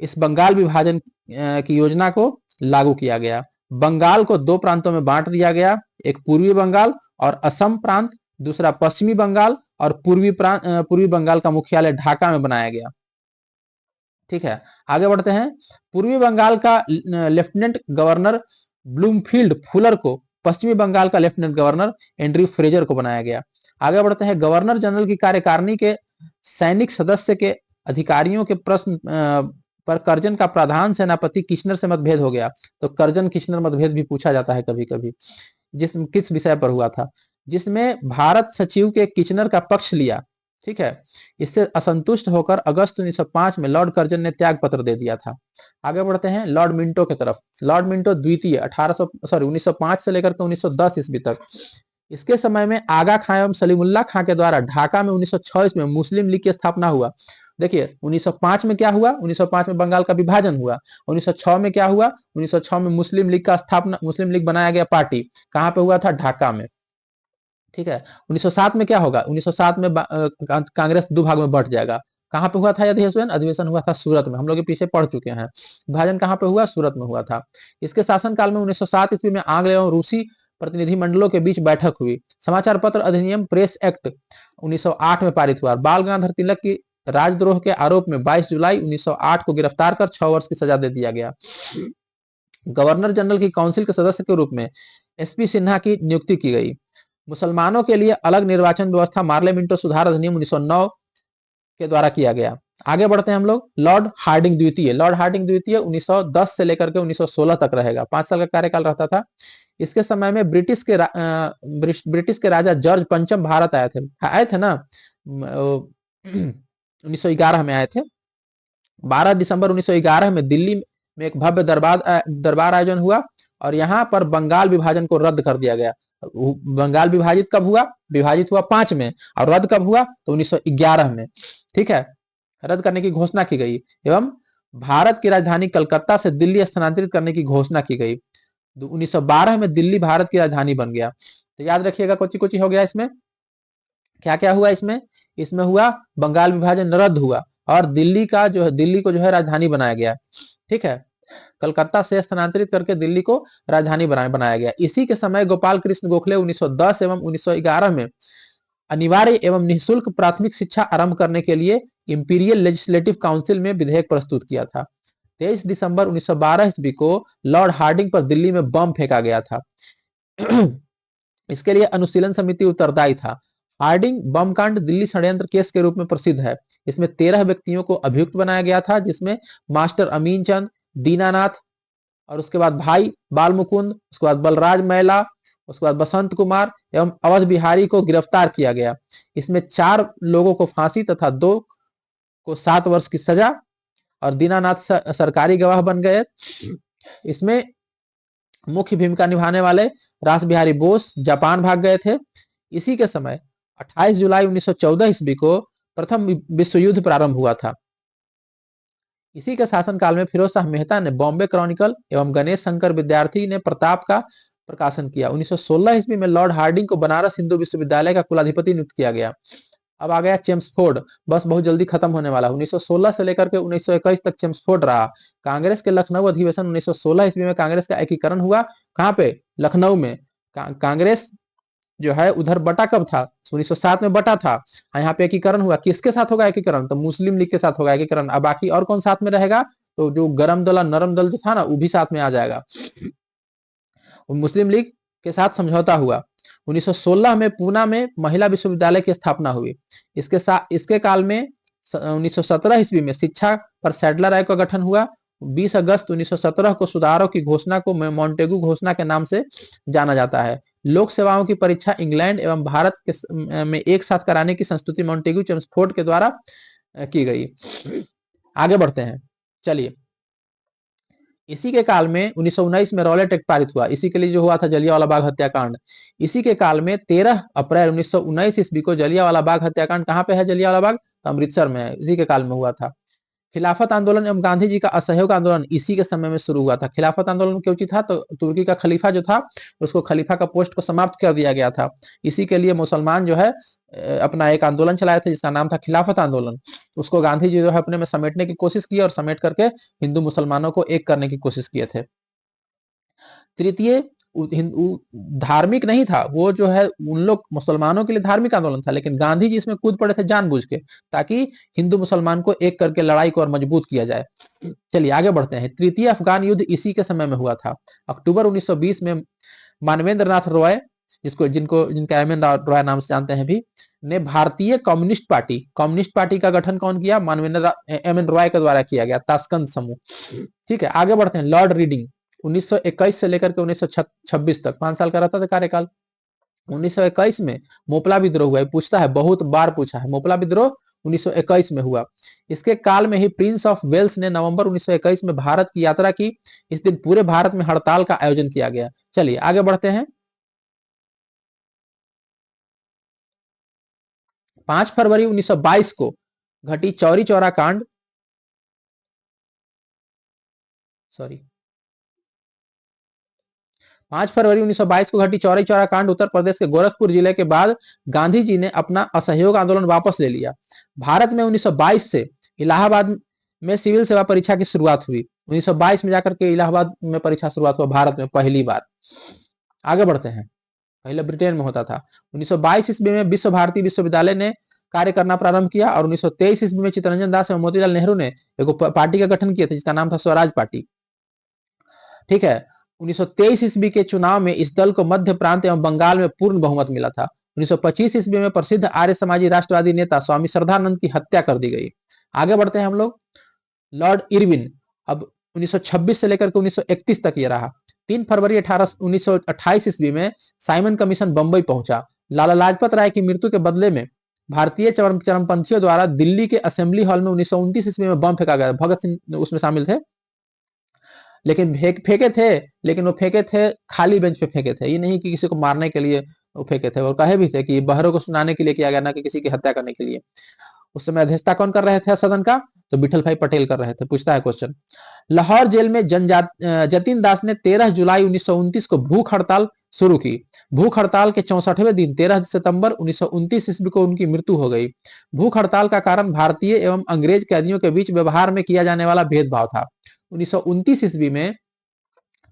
इस बंगाल विभाजन की योजना को लागू किया गया। बंगाल को दो प्रांतों में बांट दिया गया, एक पूर्वी बंगाल और असम प्रांत, दूसरा पश्चिमी बंगाल और पूर्वी बंगाल का मुख्यालय ढाका में बनाया गया, ठीक है। आगे बढ़ते हैं। पूर्वी बंगाल का लेफ्टिनेंट गवर्नर ब्लूमफील्ड फुलर को पश्चिमी बंगाल का लेफ्टिनेंट गवर्नर एंड्रयू फ्रेजर को बनाया गया। आगे बढ़ते हैं। गवर्नर जनरल की कार्यकारिणी के सैनिक सदस्य के अधिकारियों के प्रश्न पर करजन का प्रधान सेनापति किचनर से मतभेद हो गया। तो करजन किचनर मतभेद भी पूछा जाता है कभी कभी, किस विषय पर हुआ था, जिसमें भारत सचिव के किचनर का पक्ष लिया, ठीक है। इससे असंतुष्ट होकर अगस्त 1905 में लॉर्ड कर्जन ने त्याग पत्र दे दिया था। आगे बढ़ते हैं लॉर्ड मिंटो की तरफ। लॉर्ड मिंटो द्वितीय 1905 से लेकर के 1910 ईस्वी तक। इसके समय में आगा खां एवं सलीमुल्लाह खां के द्वारा ढाका में 1906 में मुस्लिम लीग की स्थापना हुआ। देखिए 1905 में क्या हुआ, 1905 में बंगाल का विभाजन हुआ। 1906 में क्या हुआ, 1906 में मुस्लिम लीग का स्थापना, मुस्लिम लीग बनाया गया पार्टी। कहां पे हुआ था, ढाका में, ठीक है। 1907 में क्या होगा, 1907 में कांग्रेस दो भाग में बढ़ जाएगा। कहां पे हुआ था अधिवेशन, अधिवेशन हुआ था सूरत में। हम लोग पीछे पढ़ चुके हैं। विभाजन कहां पे हुआ, सूरत में हुआ था। इसके शासनकाल में 1907 ईस्वी में आंग्ल एवं रूसी प्रतिनिधि मंडलों के बीच बैठक हुई। समाचार पत्र अधिनियम प्रेस एक्ट 1908 में पारित हुआ। बाल गंगाधर तिलक की राजद्रोह के आरोप में 22 जुलाई 1908 को गिरफ्तार कर 6 वर्ष की सजा दे दिया गया। गवर्नर जनरल की काउंसिल के सदस्य के रूप में एसपी सिन्हा की नियुक्ति की गई। मुसलमानों के लिए अलग निर्वाचन व्यवस्था मार्ले मिंटो सुधार अधिनियम 1909 के द्वारा किया गया। आगे बढ़ते हैं हम लोग। लॉर्ड हार्डिंग द्वितीय। लॉर्ड हार्डिंग द्वितीय 1910 से लेकर के 1916 तक रहेगा, 5 साल का कार्यकाल रहता था। इसके समय में ब्रिटिश के राजा जॉर्ज पंचम भारत आए थे ना 1911 में आए थे। 12 दिसंबर 1911 में दिल्ली में एक भव्य दरबार आयोजन हुआ और यहाँ पर बंगाल विभाजन को रद्द कर दिया गया। बंगाल विभाजित कब हुआ, विभाजित हुआ 5 में, और रद्द कब हुआ, तो 1911 में, ठीक है। रद्द करने की घोषणा की गई एवं भारत की राजधानी कलकत्ता से दिल्ली स्थानांतरित करने की घोषणा की गई। 1912 में दिल्ली भारत की राजधानी बन गया। तो याद रखिएगा कोची कोची हो गया इसमें, क्या क्या हुआ इसमें, इसमें हुआ बंगाल विभाजन रद्द हुआ और दिल्ली को जो है राजधानी बनाया गया, ठीक है। कलकत्ता से स्थानांतरित करके दिल्ली को राजधानी बनाया गया। इसी के समय गोपाल कृष्ण गोखले 1910 एवं 1911 में अनिवार्य एवं निःशुल्क प्राथमिक शिक्षा आरंभ करने के लिए इंपीरियल लेजिस्लेटिव काउंसिल में विधेयक प्रस्तुत किया था। 23 दिसंबर 1912 ईस्वी को लॉर्ड हार्डिंग पर दिल्ली में बम फेंका गया था। इसके लिए अनुशीलन समिति उत्तरदायी था। हार्डिंग बम कांड दिल्ली षड्यंत्र केस के रूप में प्रसिद्ध है। इसमें 13 व्यक्तियों को अभियुक्त बनाया गया था, जिसमें मास्टर अमीन चंद, दीनानाथ और उसके बाद भाई बाल मुकुंद, उसके बाद बलराज मैला, उसके बाद बसंत कुमार एवं अवध बिहारी को गिरफ्तार किया गया। इसमें 4 लोगों को फांसी तथा 2 को 7 वर्ष की सजा, और दीनानाथ सरकारी गवाह बन गए। इसमें मुख्य भूमिका निभाने वाले रास बिहारी बोस जापान भाग गए थे। इसी के समय 28 जुलाई 1914 ईस्वी को प्रथम विश्व युद्ध प्रारंभ हुआ था। इसी के शासनकाल में फिरोज शाह मेहता ने बॉम्बे क्रॉनिकल एवं गणेश शंकर विद्यार्थी ने प्रताप का प्रकाशन किया। 1916 ईस्वी में लॉर्ड हार्डिंग को बनारस हिंदू विश्वविद्यालय का कुलाधिपति नियुक्त किया गया। अब आ गया चेम्सफोर्ड, बस बहुत जल्दी खत्म होने वाला। 1916 से लेकर के 1921 तक चेम्सफोर्ड रहा। कांग्रेस के लखनऊ अधिवेशन 1916 ईस्वी में कांग्रेस का एकीकरण हुआ। कहां पे, लखनऊ में। कांग्रेस जो है उधर बटा कब था, 1907 में बटा था। यहाँ पे एकीकरण हुआ। किसके साथ होगा एकीकरण, तो मुस्लिम लीग के साथ होगा एकीकरण। अब बाकी और कौन साथ में रहेगा, तो जो गरम दल और नरम दल जो था ना, वो भी साथ में आ जाएगा। मुस्लिम लीग के साथ समझौता हुआ। 1916 में पूना में महिला विश्वविद्यालय की स्थापना हुई। इसके काल में 1917 ईस्वी में शिक्षा पर सैडलर आयोग का गठन हुआ। 20 अगस्त 1917 को सुधारों की घोषणा को मॉन्टेगू घोषणा के नाम से जाना जाता है। लोक सेवाओं की परीक्षा इंग्लैंड एवं भारत के में एक साथ कराने की संस्तुति मॉन्टेगू चेम्सफोर्ड के द्वारा की गई। आगे बढ़ते हैं, चलिए। इसी के काल में 1919 में रॉलेट एक्ट पारित हुआ, इसी के लिए जो हुआ था जलियांवाला बाग हत्याकांड। इसी के काल में 13 अप्रैल 1919 ईस्वी को जलियांवाला बाग हत्याकांड कहां पे है? जलियांवाला बाग तो अमृतसर में है, इसी के काल में हुआ था। खिलाफत आंदोलन एवं गांधी जी का असहयोग आंदोलन इसी के समय में शुरू हुआ था। खिलाफत आंदोलन क्यों था? तो तुर्की का खलीफा जो था उसको खलीफा का पोस्ट को समाप्त कर दिया गया था। इसी के लिए मुसलमान जो है अपना एक आंदोलन चलाए थे जिसका नाम था खिलाफत आंदोलन। उसको गांधी जी जो है अपने में समेटने की कोशिश की और समेट करके हिंदू मुसलमानों को एक करने की कोशिश किए थे। तृतीय धार्मिक नहीं था, वो जो है उन लोग मुसलमानों के लिए धार्मिक आंदोलन था, लेकिन गांधी जी इसमें कूद पड़े थे जानबूझ के, ताकि हिंदू मुसलमान को एक करके लड़ाई को और मजबूत किया जाए। चलिए आगे बढ़ते हैं। तृतीय अफगान युद्ध इसी के समय में हुआ था। अक्टूबर 1920 में मानवेंद्र नाथ रॉय, जिनका एम एन रॉय नाम से जानते हैं भी, ने भारतीय कम्युनिस्ट पार्टी का गठन कौन किया? मानवेंद्र एम एन रॉय के द्वारा किया गया, ताशकंद समूह। ठीक है, आगे बढ़ते हैं। लॉर्ड रीडिंग 1921 से लेकर के 1926 तक 5 साल का रहता था कार्यकाल। 1921 में मोपला विद्रोह हुआ, पूछता है, बहुत बार पूछा है। मोपला विद्रोह 1921 में हुआ। इसके काल में ही प्रिंस ऑफ वेल्स ने नवंबर 1921 में भारत की यात्रा की। इस दिन पूरे भारत में हड़ताल का आयोजन किया गया। चलिए आगे बढ़ते हैं। 5 फरवरी 1922 को घटी चौरी चौरा कांड, सॉरी 5 फरवरी 1922 को घटी चौरी चौरा कांड उत्तर प्रदेश के गोरखपुर जिले के बाद गांधी जी ने अपना असहयोग आंदोलन वापस ले लिया। भारत में 1922 से इलाहाबाद में सिविल सेवा परीक्षा की शुरुआत हुई। 1922 में जाकर के इलाहाबाद में परीक्षा शुरुआत हुआ भारत में पहली बार। आगे बढ़ते हैं। पहले ब्रिटेन में होता था। 1922 ईस्वी में विश्व भारती विश्वविद्यालय ने कार्य करना प्रारंभ किया और 1923 ईस्वी में चित्तरंजन दास एवं मोतीलाल नेहरू ने एक पार्टी का गठन किया था जिसका नाम था स्वराज पार्टी। ठीक है, 1923 ईस्वी के चुनाव में इस दल को मध्य प्रांत एवं बंगाल में पूर्ण बहुमत मिला था। 1925 ईस्वी में प्रसिद्ध आर्य समाजी राष्ट्रवादी नेता स्वामी श्रद्धानंद की हत्या कर दी गई। आगे बढ़ते हैं हम लोग। लॉर्ड इरविन, अब 1926 से लेकर के 1931 तक ये रहा। 3 फरवरी 1928 ईस्वी में साइमन कमीशन बंबई पहुंचा। लाला लाजपत राय की मृत्यु के बदले में भारतीय चरमपंथियों द्वारा दिल्ली के असेंबली हॉल में 1929 ईस्वी में बम फेंका गया। भगत सिंह उसमें शामिल थे, लेकिन फेंके थे, लेकिन वो फेंके थे खाली बेंच पे फेंके थे। ये नहीं कि किसी को मारने के लिए वो फेंके थे। और कहे भी थे कि बहरों को सुनाने के लिए किया गया, ना कि किसी की हत्या करने के लिए। उस समय अध्यक्षता कौन कर रहे थे सदन का? तो विठल भाई पटेल कर रहे थे। पूछता है क्वेश्चन। लाहौर जेल में जतिन दास ने 13 जुलाई 1929 को भूख हड़ताल शुरू की। भूख हड़ताल के 64वें दिन 13 सितंबर 1929 ईस्वी को उनकी मृत्यु हो गई। भूख हड़ताल का कारण भारतीय एवं अंग्रेज कैदियों के बीच व्यवहार में किया जाने वाला भेदभाव था। 1929 ईस्वी में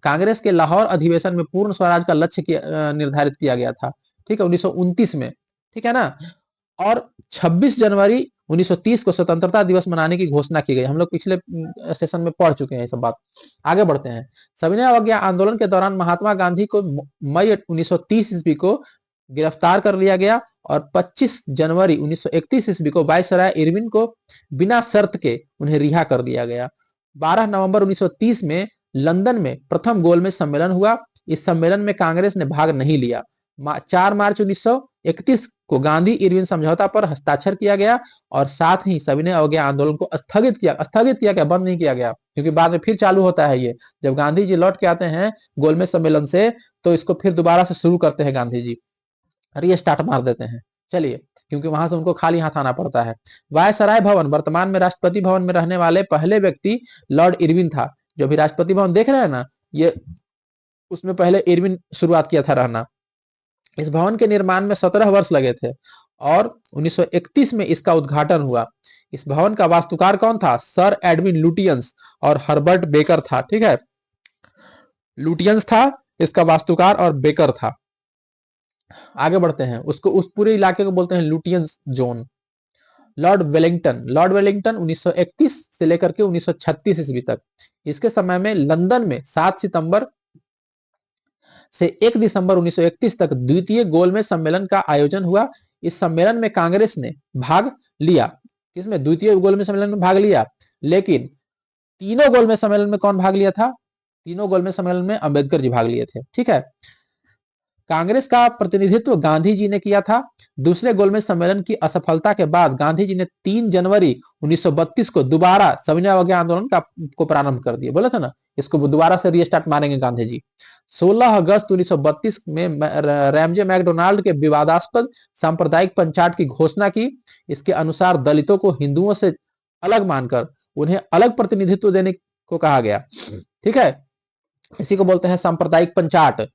कांग्रेस के लाहौर अधिवेशन में पूर्ण स्वराज का लक्ष्य निर्धारित किया गया था। ठीक है, 1929 में, ठीक है ना। और 26 जनवरी 1930 को स्वतंत्रता दिवस मनाने की घोषणा की गई। हम लोग पिछले सेशन में पढ़ चुके हैं ये सब बात। आगे बढ़ते हैं। सविनय अवज्ञा आंदोलन के दौरान महात्मा गांधी को मई 1930 ईस्वी को गिरफ्तार कर लिया गया और 25 जनवरी 1931 ईस्वी को वायसराय इरविन को बिना शर्त के उन्हें रिहा कर दिया गया। 12 नवंबर 1930 में लंदन में प्रथम गोलमेज सम्मेलन हुआ। इस सम्मेलन में कांग्रेस ने भाग नहीं लिया। 4 मार्च 1931 को गांधी इरविन समझौता पर हस्ताक्षर किया गया और साथ ही सविनय अवज्ञा आंदोलन को स्थगित किया गया, बंद नहीं किया गया, क्योंकि बाद में फिर चालू होता है ये। जब गांधी जी लौट के आते हैं गोलमेज सम्मेलन से, तो इसको फिर दोबारा से शुरू करते हैं गांधी जी, रीस्टार्ट मार देते हैं। चलिए, क्योंकि वहां से उनको खाली हाथ आना पड़ता है। वायसराय भवन, वर्तमान में राष्ट्रपति भवन में रहने वाले पहले व्यक्ति लॉर्ड इरविन था। जो भी राष्ट्रपति भवन देख रहे हैं ना, ये उसमें पहले इरविन शुरुआत किया था रहना। इस भवन के निर्माण में 17 वर्ष लगे थे और 1931 में इसका उद्घाटन हुआ। इस भवन का वास्तुकार कौन था? सर एडविन लुटियंस और हर्बर्ट बेकर था। ठीक है, लुटियंस था इसका वास्तुकार और बेकर था। आगे बढ़ते हैं। उसको उस पूरे इलाके को बोलते हैं लुटियंस जोन। लॉर्ड वेलिंगटन 1931 से लेकर के 1936 ईस्वी तक। इसके समय में लंदन में 7 सितंबर से 1 दिसंबर 1931 तक द्वितीय गोलमेज सम्मेलन का आयोजन हुआ। इस सम्मेलन में कांग्रेस ने भाग लिया। किसमें? द्वितीय गोलमेज सम्मेलन में भाग लिया। लेकिन तीनों गोलमेज सम्मेलन में कौन भाग लिया था? तीनों गोलमेज सम्मेलन में अंबेडकर जी भाग लिए थे। ठीक है, कांग्रेस का प्रतिनिधित्व गांधी जी ने किया था। दूसरे गोलमेज सम्मेलन की असफलता के बाद गांधी जी ने 3 जनवरी 1932 को दोबारा सविनय अवज्ञा आंदोलन को प्रारंभ कर दिया। बोला था ना इसको दोबारा से रीस्टार्ट मारेंगे गांधी जी। 16 अगस्त 1932 में रैमजे मैकडोनाल्ड के विवादास्पद सांप्रदायिक पंचायत की घोषणा की। इसके अनुसार दलितों को हिंदुओं से अलग मानकर उन्हें अलग प्रतिनिधित्व देने को कहा गया। ठीक है, इसी को बोलते हैं सांप्रदायिक पंचायत।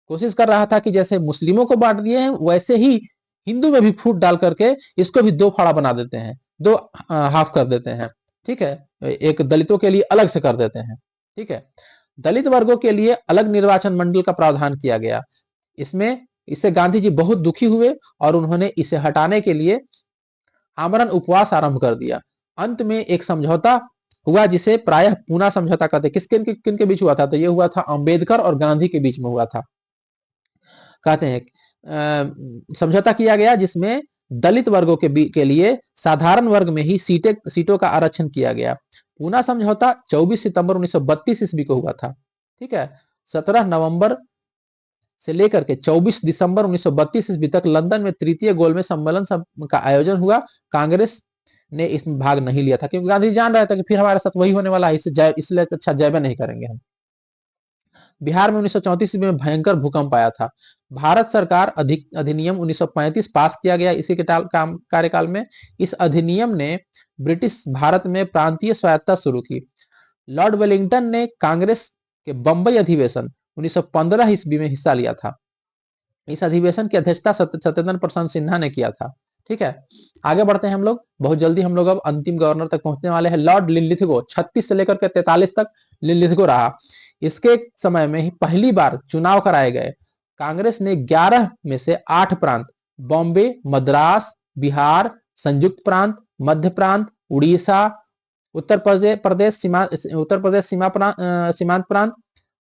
कोशिश कर रहा था कि जैसे मुस्लिमों को बांट दिए हैं वैसे ही हिंदू में भी फूट डाल करके इसको भी दो फाड़ा बना देते हैं, दो हाफ कर देते हैं। ठीक है, एक दलितों के लिए अलग से कर देते हैं। ठीक है, दलित वर्गों के लिए अलग निर्वाचन मंडल का प्रावधान किया गया। इससे गांधी जी बहुत दुखी हुए और उन्होंने इसे हटाने के लिए आमरण उपवास आरंभ कर दिया। अंत में एक समझौता हुआ जिसे प्रायः पूना समझौता कहते हैं। किन के बीच हुआ था? तो ये हुआ था अंबेडकर और गांधी के बीच में हुआ था। कहते हैं समझौता किया गया जिसमें दलित वर्गों के लिए साधारण वर्ग में ही सीटों का आरक्षण किया गया। पूना समझौता 24 सितंबर 1932 ईस्वी को हुआ था। ठीक है, 17 नवंबर से लेकर के 24 दिसंबर 1932 ईस्वी तक लंदन में तृतीय गोलमेज सम्मेलन का आयोजन हुआ। कांग्रेस ने इसमें भाग नहीं लिया था क्योंकि गांधी जान रहा था कि फिर हमारे साथ वही होने वाला है, इसलिए अच्छा जयबे नहीं करेंगे हम। बिहार में 1934 में भयंकर भूकंप आया था। भारत सरकार अधिनियम 1935 पास किया गया इसी के कार्यकाल में। इस अधिनियम ने ब्रिटिश भारत में प्रांतीय स्वायत्तता शुरू की। लॉर्ड वेलिंगटन ने कांग्रेस के बंबई अधिवेशन 1915 ईस्वी में हिस्सा लिया था। इस अधिवेशन की अध्यक्षता सत्येंद्र प्रसाद सिन्हा ने किया था। ठीक है, आगे बढ़ते हैं हम लोग। बहुत जल्दी हम लोग अब अंतिम गवर्नर तक पहुंचने वाले हैं। लॉर्ड लिनलिथगो 36 से लेकर के 43 तक लिनलिथगो रहा। इसके समय में ही पहली बार चुनाव कराए गए। कांग्रेस ने 11 में से 8 प्रांत बॉम्बे, मद्रास, बिहार, संयुक्त प्रांत, मध्य प्रांत, उड़ीसा, उत्तर प्रदेश सीमांत प्रांत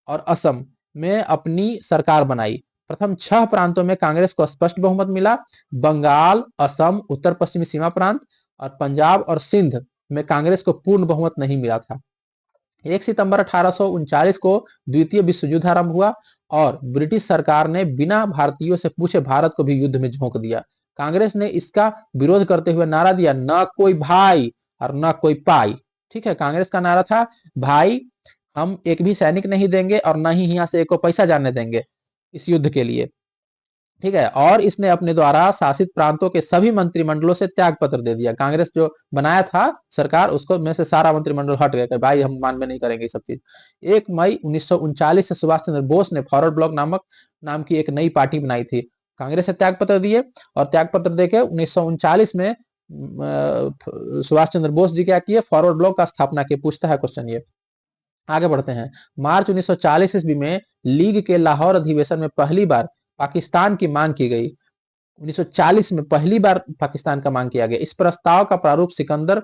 और असम में अपनी सरकार बनाई। प्रथम 6 प्रांतों में कांग्रेस को स्पष्ट बहुमत मिला। बंगाल, असम, उत्तर पश्चिमी सीमा प्रांत और पंजाब और सिंध में कांग्रेस को पूर्ण बहुमत नहीं मिला था। 1 सितंबर 1839 को द्वितीय विश्व युद्ध आरंभ हुआ और ब्रिटिश सरकार ने बिना भारतीयों से पूछे भारत को भी युद्ध में झोंक दिया। कांग्रेस ने इसका विरोध करते हुए नारा दिया, न कोई भाई और न कोई पाई। ठीक है, कांग्रेस का नारा था, भाई हम एक भी सैनिक नहीं देंगे और न ही यहाँ से एक को पैसा जाने देंगे इस युद्ध के लिए। ठीक है, और इसने अपने द्वारा शासित प्रांतों के सभी मंत्रिमंडलों से त्याग पत्र दे दिया। कांग्रेस जो बनाया था सरकार उसको में से सारा मंत्रिमंडल हट गया, भाई हम मानवे नहीं करेंगे सब चीज। 1 मई 1939 से सुभाष चंद्र बोस ने फॉरवर्ड ब्लॉक नाम की एक नई पार्टी बनाई थी। कांग्रेस से त्याग पत्र दिए और त्याग पत्र देके 1939 में सुभाष चंद्र बोस जी क्या किए? फॉरवर्ड ब्लॉक का स्थापना की। पूछता है क्वेश्चन ये। आगे बढ़ते हैं। मार्च 1940 ईस्वी में लीग के लाहौर अधिवेशन में पहली बार पाकिस्तान की मांग की गई। 1940 में पहली बार पाकिस्तान का मांग किया गया। इस प्रस्ताव का प्रारूप सिकंदर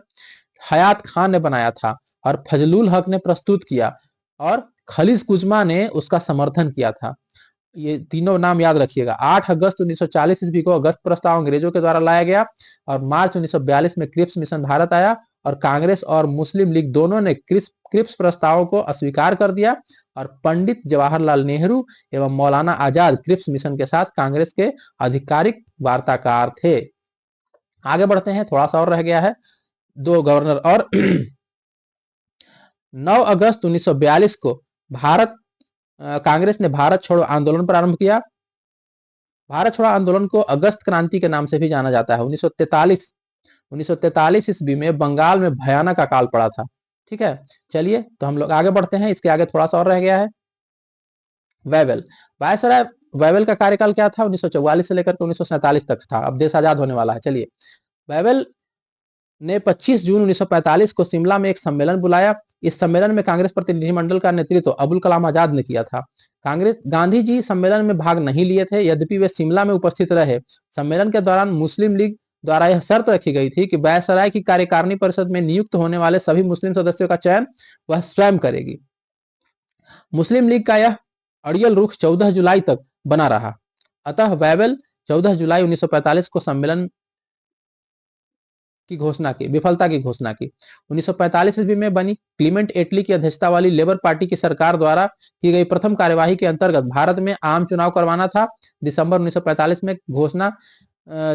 हयात खान ने बनाया था और फजलुल हक ने प्रस्तुत किया और खलीज कुजमा ने उसका समर्थन किया था। ये तीनों नाम याद रखिएगा। 8 अगस्त 1940 ईस्वी को अगस्त प्रस्ताव अंग्रेजों के द्वारा लाया गया और मार्च 1942 में क्रिप्स मिशन भारत आया और कांग्रेस और मुस्लिम लीग दोनों ने क्रिप्स प्रस्तावों को अस्वीकार कर दिया और पंडित जवाहरलाल नेहरू एवं मौलाना आजाद क्रिप्स मिशन के साथ कांग्रेस के आधिकारिक वार्ताकार थे। आगे बढ़ते हैं, थोड़ा सा और रह गया है, 2 गवर्नर और 9 अगस्त 1942 को कांग्रेस ने भारत छोड़ो आंदोलन प्रारंभ किया। भारत छोड़ो आंदोलन को अगस्त क्रांति के नाम से भी जाना जाता है। 1943 ईस्वी में बंगाल में भयानक अकाल पड़ा था। ठीक है, चलिए तो हम लोग आगे बढ़ते हैं। इसके आगे थोड़ा सा और रह गया है। वेवेल, वायसराय वेवेल का कार्यकाल क्या था? 1944 से लेकर 1947 तक था। अब देश आजाद होने वाला है। चलिए, वेवेल ने 25 जून 1945 को शिमला में एक सम्मेलन बुलाया। इस सम्मेलन में कांग्रेस प्रतिनिधिमंडल का नेतृत्व अबुल कलाम आजाद ने किया था। गांधी जी सम्मेलन में भाग नहीं लिए थे, यद्यपि वे शिमला में उपस्थित रहे। सम्मेलन के दौरान मुस्लिम लीग द्वारा यह शर्त रखी गई थी कि वायसराय की कार्यकारिणी परिषद में नियुक्त होने वाले सभी मुस्लिम सदस्यों का चयन वह स्वयं करेगी। मुस्लिम लीग का यह अड़ियल रुख 14 जुलाई तक बना रहा। अतः वेवेल 14 जुलाई 1945 को सम्मेलन की घोषणा की, विफलता की घोषणा की। 1945 ईस्वी में बनी क्लीमेंट एटली की अध्यक्षता वाली लेबर पार्टी की सरकार द्वारा की गई प्रथम कार्यवाही के अंतर्गत भारत में आम चुनाव करवाना था। दिसंबर 1945 में घोषणा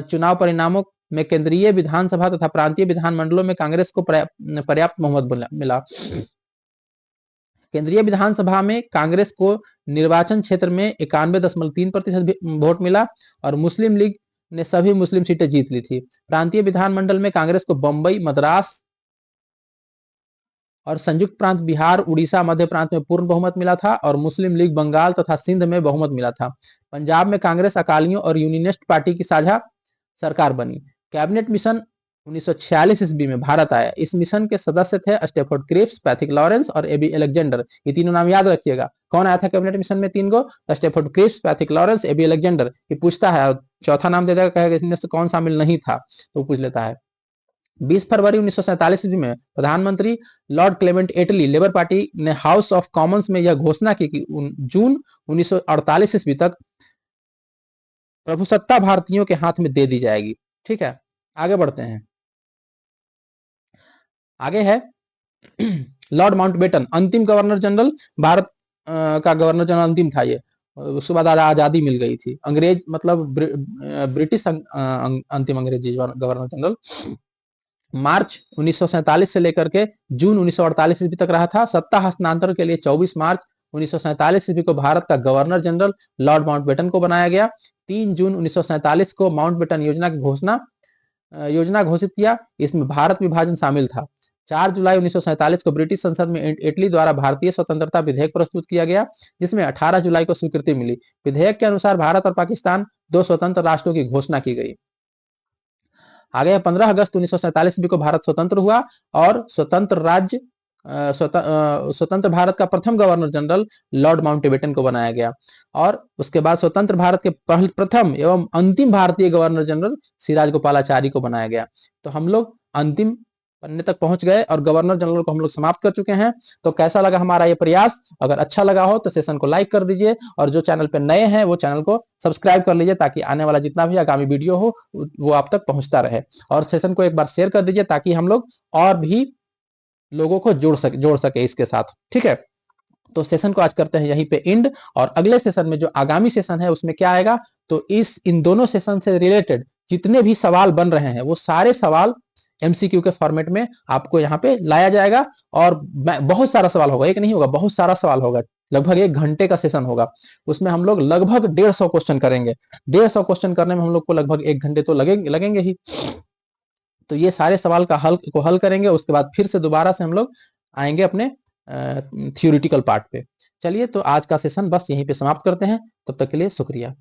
चुनाव परिणामों में केंद्रीय विधानसभा तथा प्रांतीय विधानमंडलों में कांग्रेस को पर्याप्त बहुमत मिला। केंद्रीय विधानसभा में कांग्रेस को निर्वाचन क्षेत्र में 91.3% वोट मिला और मुस्लिम लीग ने सभी मुस्लिम सीटें जीत ली थी। प्रांतीय विधानमंडल में कांग्रेस को बंबई, मद्रास और संयुक्त प्रांत बिहार, उड़ीसा, मध्य प्रांत में पूर्ण बहुमत मिला था और मुस्लिम लीग बंगाल तथा सिंध में बहुमत मिला था। पंजाब में कांग्रेस, अकालियों और यूनियनिस्ट पार्टी की साझा सरकार बनी। कैबिनेट मिशन 1946 ईस्वी में भारत आया। इस मिशन के सदस्य थे स्टेफोर्ड क्रिप्स, पैथिक लॉरेंस और एबी अलेक्जेंडर। ये तीनों नाम याद रखिएगा। कौन आया था कैबिनेट मिशन में? तीन गो, Stafford Cripps, Pethick Lawrence, AB Alexander. ये पूछता है, चौथा नाम दे देगा, कहेगा इसमें से कौन शामिल नहीं था, तो पूछ लेता है। 20 फरवरी 1947 ईस्वी में प्रधानमंत्री लॉर्ड क्लेमेंट एटली लेबर पार्टी ने हाउस ऑफ कॉमन्स में यह घोषणा की कि जून 1948 ईस्वी तक प्रभुसत्ता भारतीयों के हाथ में दे दी जाएगी। ठीक है, आगे बढ़ते हैं। आगे है लॉर्ड माउंटबेटन, अंतिम गवर्नर जनरल। भारत का गवर्नर जनरल अंतिम था ये। उसके बाद आजादी मिल गई थी। अंग्रेज मतलब ब्रिटिश अंतिम अंग्रेजी गवर्नर जनरल। मार्च 1947 से लेकर के जून 1948 ईस्वी तक रहा था। सत्ता हस्तांतरण के लिए 24 मार्च 1947 ईस्वी को भारत का गवर्नर जनरल लॉर्ड माउंटबेटन को बनाया गया। 3 जून 1947 को माउंटबेटन योजना घोषित किया। इसमें भारत विभाजन शामिल था। 4 जुलाई 1947 को ब्रिटिश संसद में एटली द्वारा भारतीय स्वतंत्रता विधेयक प्रस्तुत किया गया, जिसमें 18 जुलाई को स्वीकृति मिली। विधेयक के अनुसार भारत और पाकिस्तान दो स्वतंत्र राष्ट्रों की घोषणा की गई। आगे 15 अगस्त 1947 ईस्वी को भारत स्वतंत्र हुआ और स्वतंत्र भारत का प्रथम गवर्नर जनरल लॉर्ड माउंटबेटन को बनाया गया। और उसके बाद स्वतंत्र भारत के प्रथम एवं अंतिम भारतीय गवर्नर जनरल सिराज गोपालाचारी को बनाया गया। तो हम लोग अंतिम पन्ने तक पहुंच गए और गवर्नर जनरल को हम लोग समाप्त कर चुके हैं। तो कैसा लगा हमारा ये प्रयास? अगर अच्छा लगा हो तो सेशन को लाइक कर दीजिए और जो चैनल पे नए हैं वो चैनल को सब्सक्राइब कर लीजिए, ताकि आने वाला जितना भी आगामी वीडियो हो वो आप तक पहुंचता रहे। और सेशन को एक बार शेयर कर दीजिए ताकि हम लोग और भी लोगों को जोड़ सके इसके साथ। ठीक है, तो सेशन को आज करते हैं यहीं पे एंड। और अगले सेशन में जो आगामी सेशन है उसमें क्या आएगा, तो इन दोनों सेशन से रिलेटेड जितने भी सवाल बन रहे हैं वो सारे सवाल एमसीक्यू के फॉर्मेट में आपको यहाँ पे लाया जाएगा। और बहुत सारा सवाल होगा, एक नहीं होगा, बहुत सारा सवाल होगा। लगभग 1 घंटे का सेशन होगा। उसमें हम लोग लगभग 150 क्वेश्चन करेंगे। 150 क्वेश्चन करने में हम लोग को लगभग 1 घंटे तो लगेंगे ही। तो ये सारे सवाल का हल करेंगे। उसके बाद फिर से दोबारा से हम लोग आएंगे अपने थियोरिटिकल पार्ट पे। चलिए, तो आज का सेशन बस यहीं पे समाप्त करते हैं। तब तक के लिए शुक्रिया।